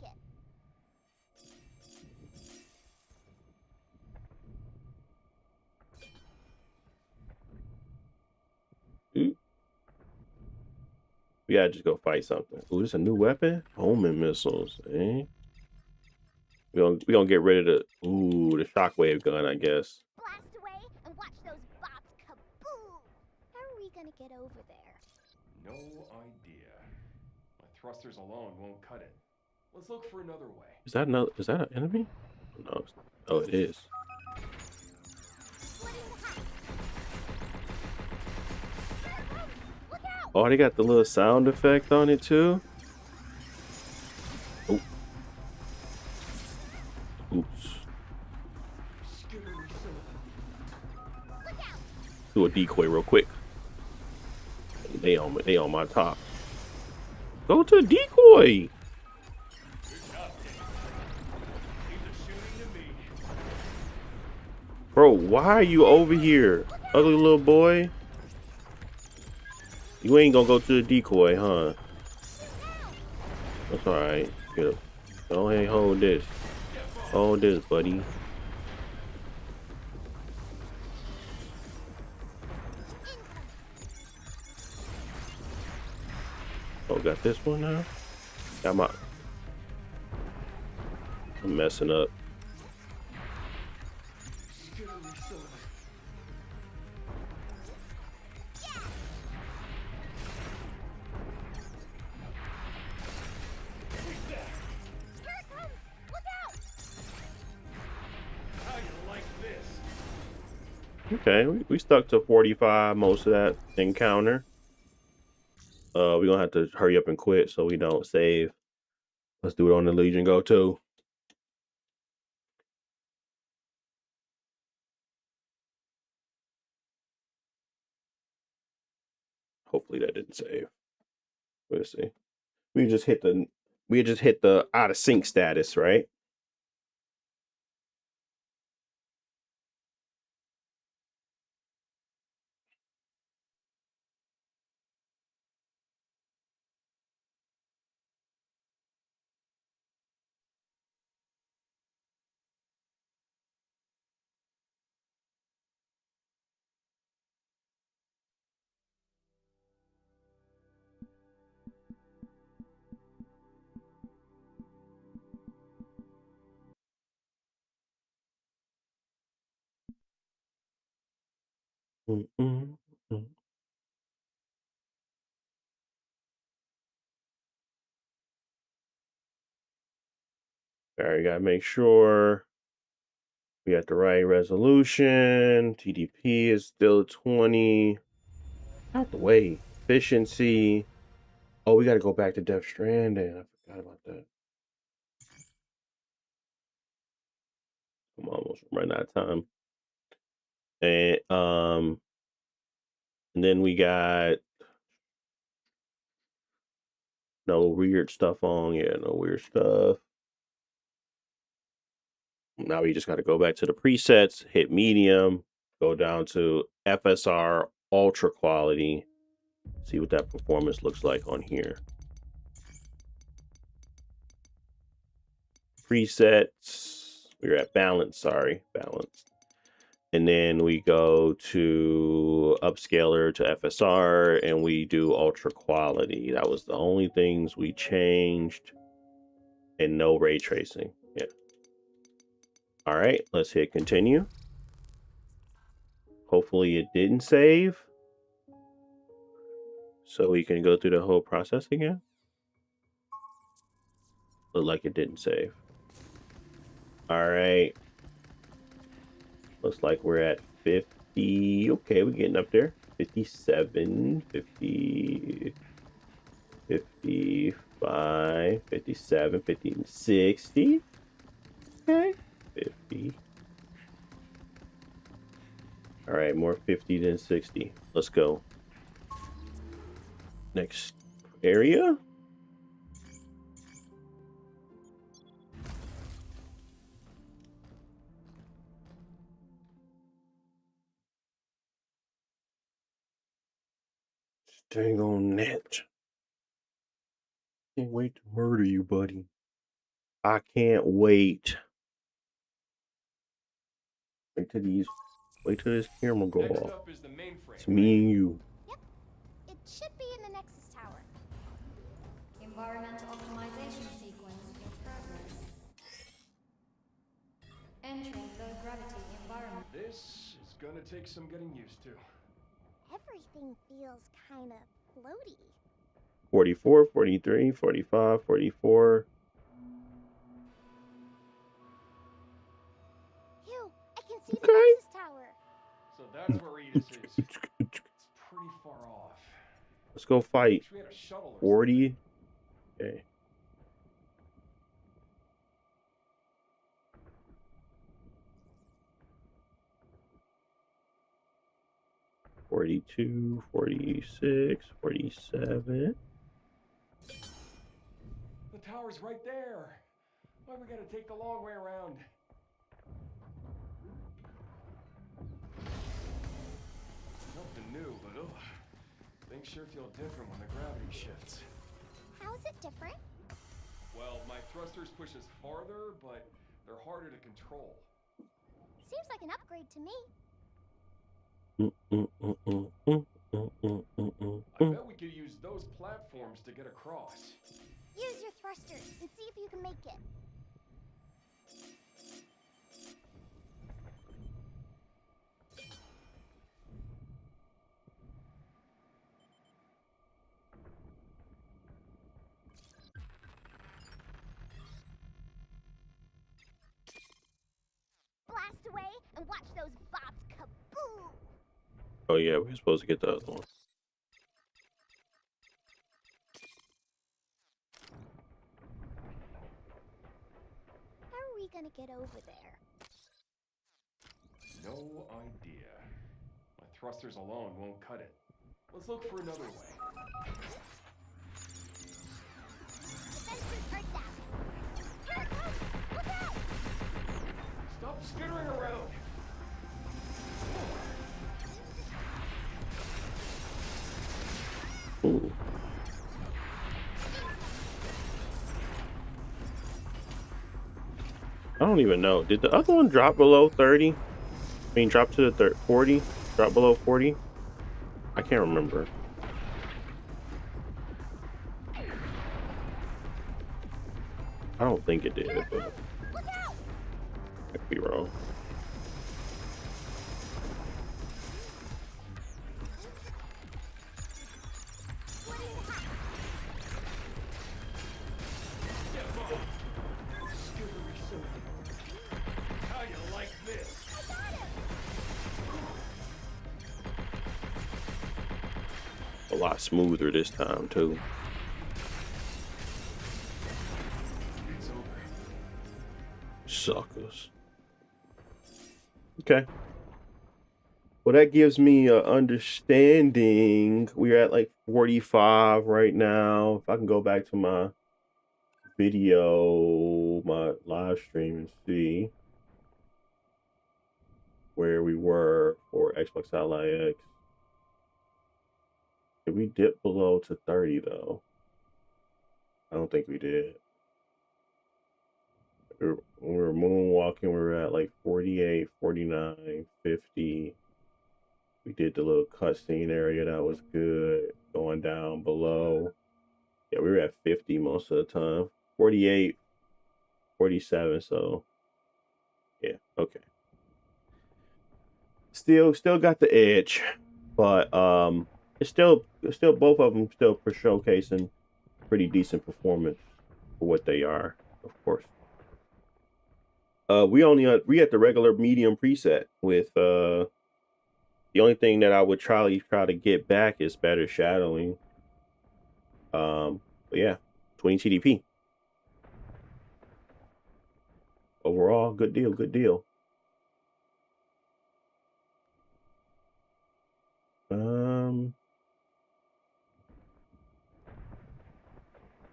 it. Ooh. We gotta just go fight something. Ooh, this is a new weapon? Omen missiles, eh? We gonna get rid of the the shockwave gun, I guess. Blast away and watch those bombs kaboom! How are we gonna get over there? No idea. My thrusters alone won't cut it. Let's look for another way. Is that an enemy? No. Oh, it is. Splitting the height. Here it comes! Look out! Oh, they got the little sound effect on it too. Oh. Oops. Look out! Do a decoy real quick. They on my top. Go to decoy. Bro, why are you over here? Ugly little boy. You ain't gonna go to the decoy, huh? That's alright. Go ahead, hold this. Hold this, buddy. Oh, got this one now? Got my... I'm messing up. Okay, we stuck to 45 most of that encounter. We're gonna have to hurry up and quit so we don't save. Let's do it on the Legion Go too. Hopefully that didn't save. Let's see. We just hit the out of sync status, right? Mm-mm-mm. All right, gotta make sure we got the right resolution. TDP is still 20. Out the way. Efficiency. Oh, we gotta go back to Death Stranding. I forgot about that. I'm almost running out of time. And then we got no weird stuff on. Yeah, no weird stuff. Now we just got to go back to the presets, hit medium, go down to FSR ultra quality, see what that performance looks like on here. Presets, we're at balance, sorry, balance. And then we go to upscaler to FSR and we do ultra quality. That was the only things we changed, and no ray tracing. Yeah. All right, let's hit continue. Hopefully it didn't save, so we can go through the whole process again. Look like it didn't save. All right. Looks like we're at 50. Okay, we're getting up there. 57, 50, 55, 57, 50, 60. Okay. 50. All right, more 50 than 60. Let's go. Next area. Dang on that. Can't wait to murder you, buddy. I can't wait. Wait till this camera go Next off. up is the mainframe. It's me and you. Yep. It should be in the Nexus Tower. Environmental optimization sequence in progress. Entering low gravity environment. This is gonna take some getting used to. Everything feels kind of floaty. 44, 43, 45, 44. Phew, I can see the Okay. Nexus Tower. So that's where Edis is. It's pretty far off. Let's go fight. Wish we had a shuttle or 40. Okay. $42, 46, 47. The tower's right there. Why we gotta take the long way around? Nothing new, but things sure feel different when the gravity shifts. How's it different? Well, my thrusters push us farther, but they're harder to control. Seems like an upgrade to me. I bet we could use those platforms to get across. Use your thrusters and see if you can make it. Blast away and watch those bobs kaboom! Oh yeah, we're supposed to get the other one. How are we gonna get over there? No idea. My thrusters alone won't cut it. Let's look for another way. Defenses are down. Here it comes! Look out! Stop skittering around! Ooh. I don't even know. Did the other one drop below 30? I mean, drop to the 40? Drop below 40? I can't remember. I don't think it did, but Look out! I could be wrong. What is it? Get off! Skittery silly. How you like this? I got him! A lot smoother this time, too. It's over. Suckers. Okay. Well, that gives me a understanding. We're at like 45 right now. If I can go back to my video, my live stream, and see where we were for Xbox Ally X. Did we dip below to 30 though? I don't think we did. We were moonwalking. We were at like 48, 49, 50. We did the little cutscene area. That was good. Going down below. Yeah, we were at 50 most of the time. 48, 47. So yeah, okay. Still got the edge, but it's still both of them still for showcasing pretty decent performance for what they are, of course. We at the regular medium preset with the only thing that I would try to get back is better shadowing. But yeah, 20 TDP. Overall, good deal, good deal. Um,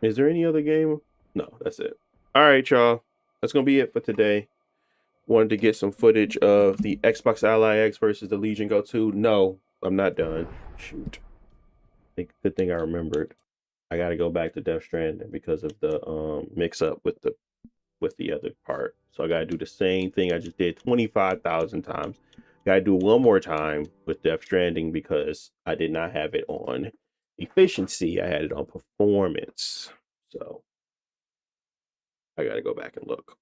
is there any other game? No, that's it. All right, y'all. That's gonna be it for today. Wanted to get some footage of the Xbox Ally X versus the Legion Go 2. No, I'm not done. Shoot. Good thing I remembered. I gotta go back to Death Stranding because of the mix up with the other part. So I gotta do the same thing I just did 25,000 times. Gotta do one more time with Death Stranding because I did not have it on efficiency. I had it on performance. So I gotta go back and look.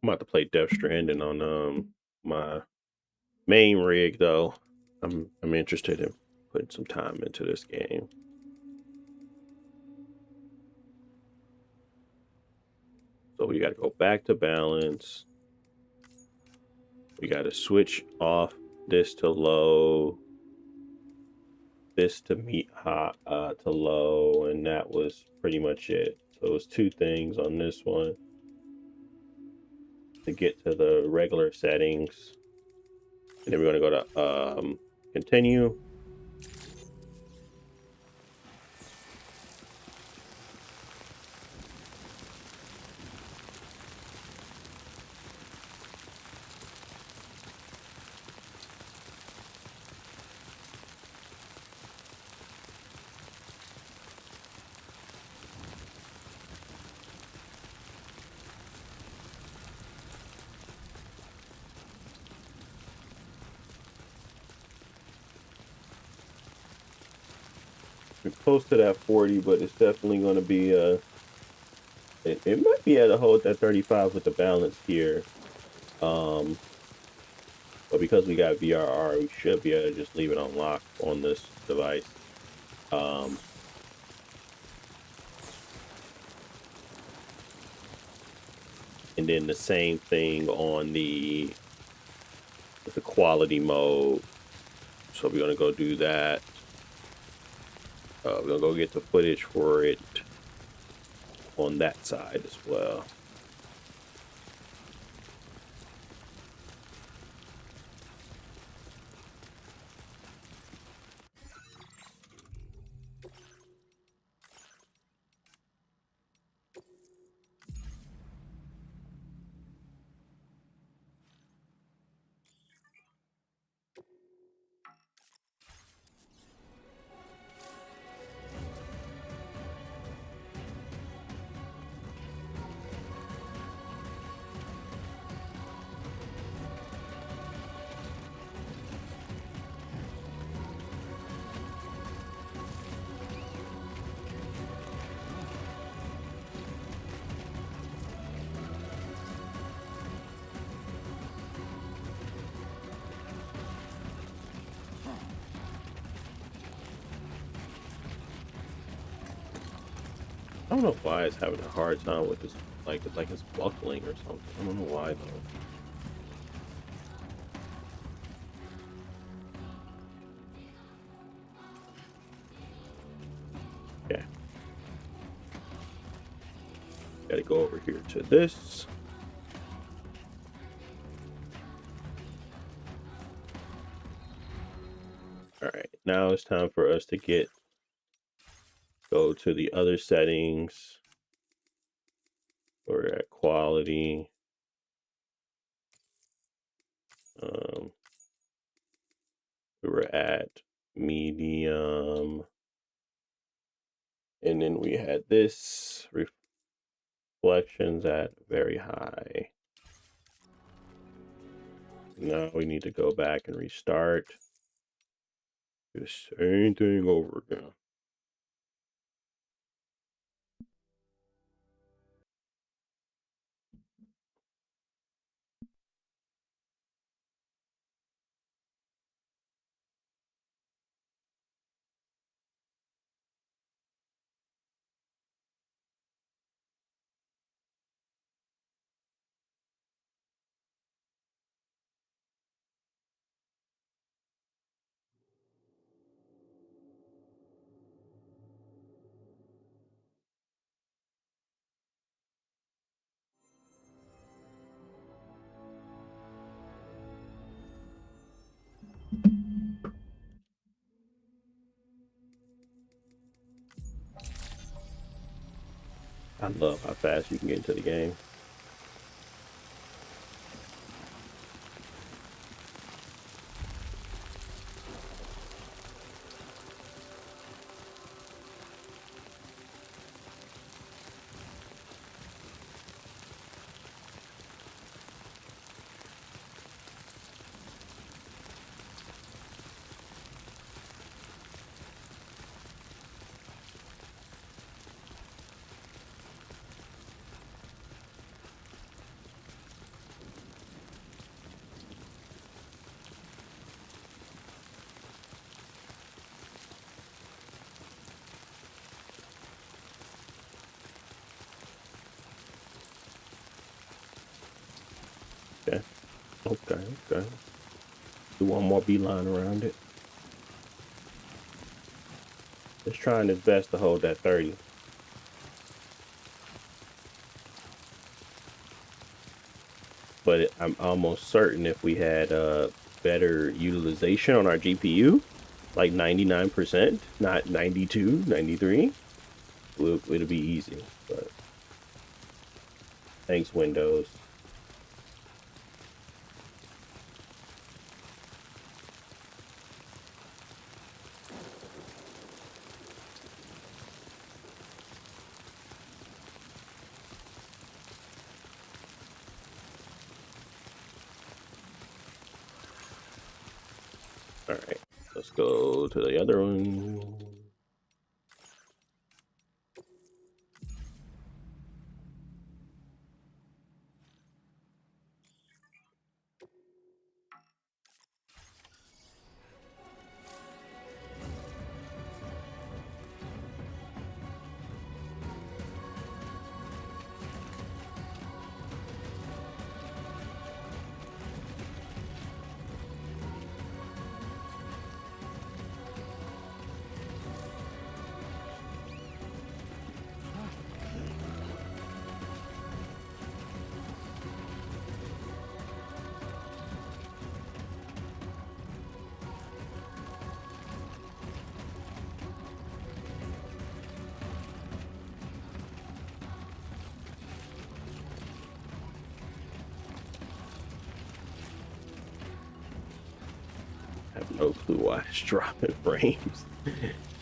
I'm about to play Death Stranding on my main rig though. I'm interested in putting some time into this game. So we got to go back to balance. We got to switch off this to low, this to meet high, to low, and that was pretty much it. So it was two things on this one to get to the regular settings, and then we're gonna go to continue. We're close to that 40, but it's definitely going to be it might be at a hold that 35 with the balance here. Um, but because we got VRR, we should be able to just leave it on lock on this device. Um, and then the same thing on the quality mode. So we're gonna go do that. We're gonna go get the footage for it on that side as well. I don't know why it's having a hard time with this. Like it's buckling or something. I don't know why though. Okay. Gotta go over here to this. All right, now it's time for us to get Go to the other settings. We're at quality. We were at medium. And then we had this reflections at very high. Now we need to go back and restart. Do the same thing over again. I love how fast you can get into the game. Okay, okay. Do one more beeline around it. It's trying its best to hold that 30. But I'm almost certain if we had better utilization on our GPU, like 99%, not 92, 93, it'll be easy. But thanks, Windows. All right, let's go to the other one. I have no clue why it's dropping frames.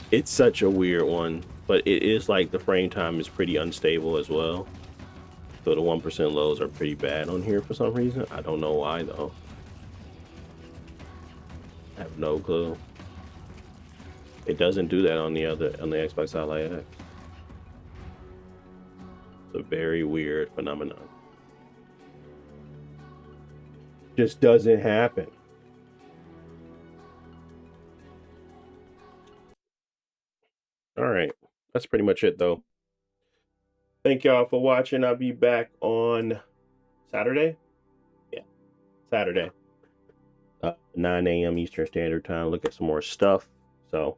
It's such a weird one, but it is like the frame time is pretty unstable as well. So the 1% lows are pretty bad on here for some reason. I don't know why though. I have no clue. It doesn't do that on the Xbox Ally X. It's a very weird phenomenon. Just doesn't happen. All right. That's pretty much it though. Thank y'all for watching. I'll be back on Saturday. Yeah, Saturday. 9 a.m. Eastern Standard Time. Look at some more stuff. So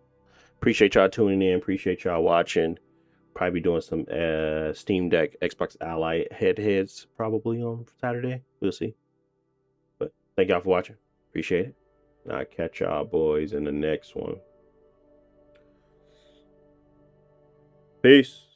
appreciate y'all tuning in. Appreciate y'all watching. Probably doing some Steam Deck, Xbox Ally head-to-heads probably on Saturday. We'll see. But thank y'all for watching. Appreciate it. And I'll catch y'all boys in the next one. Peace.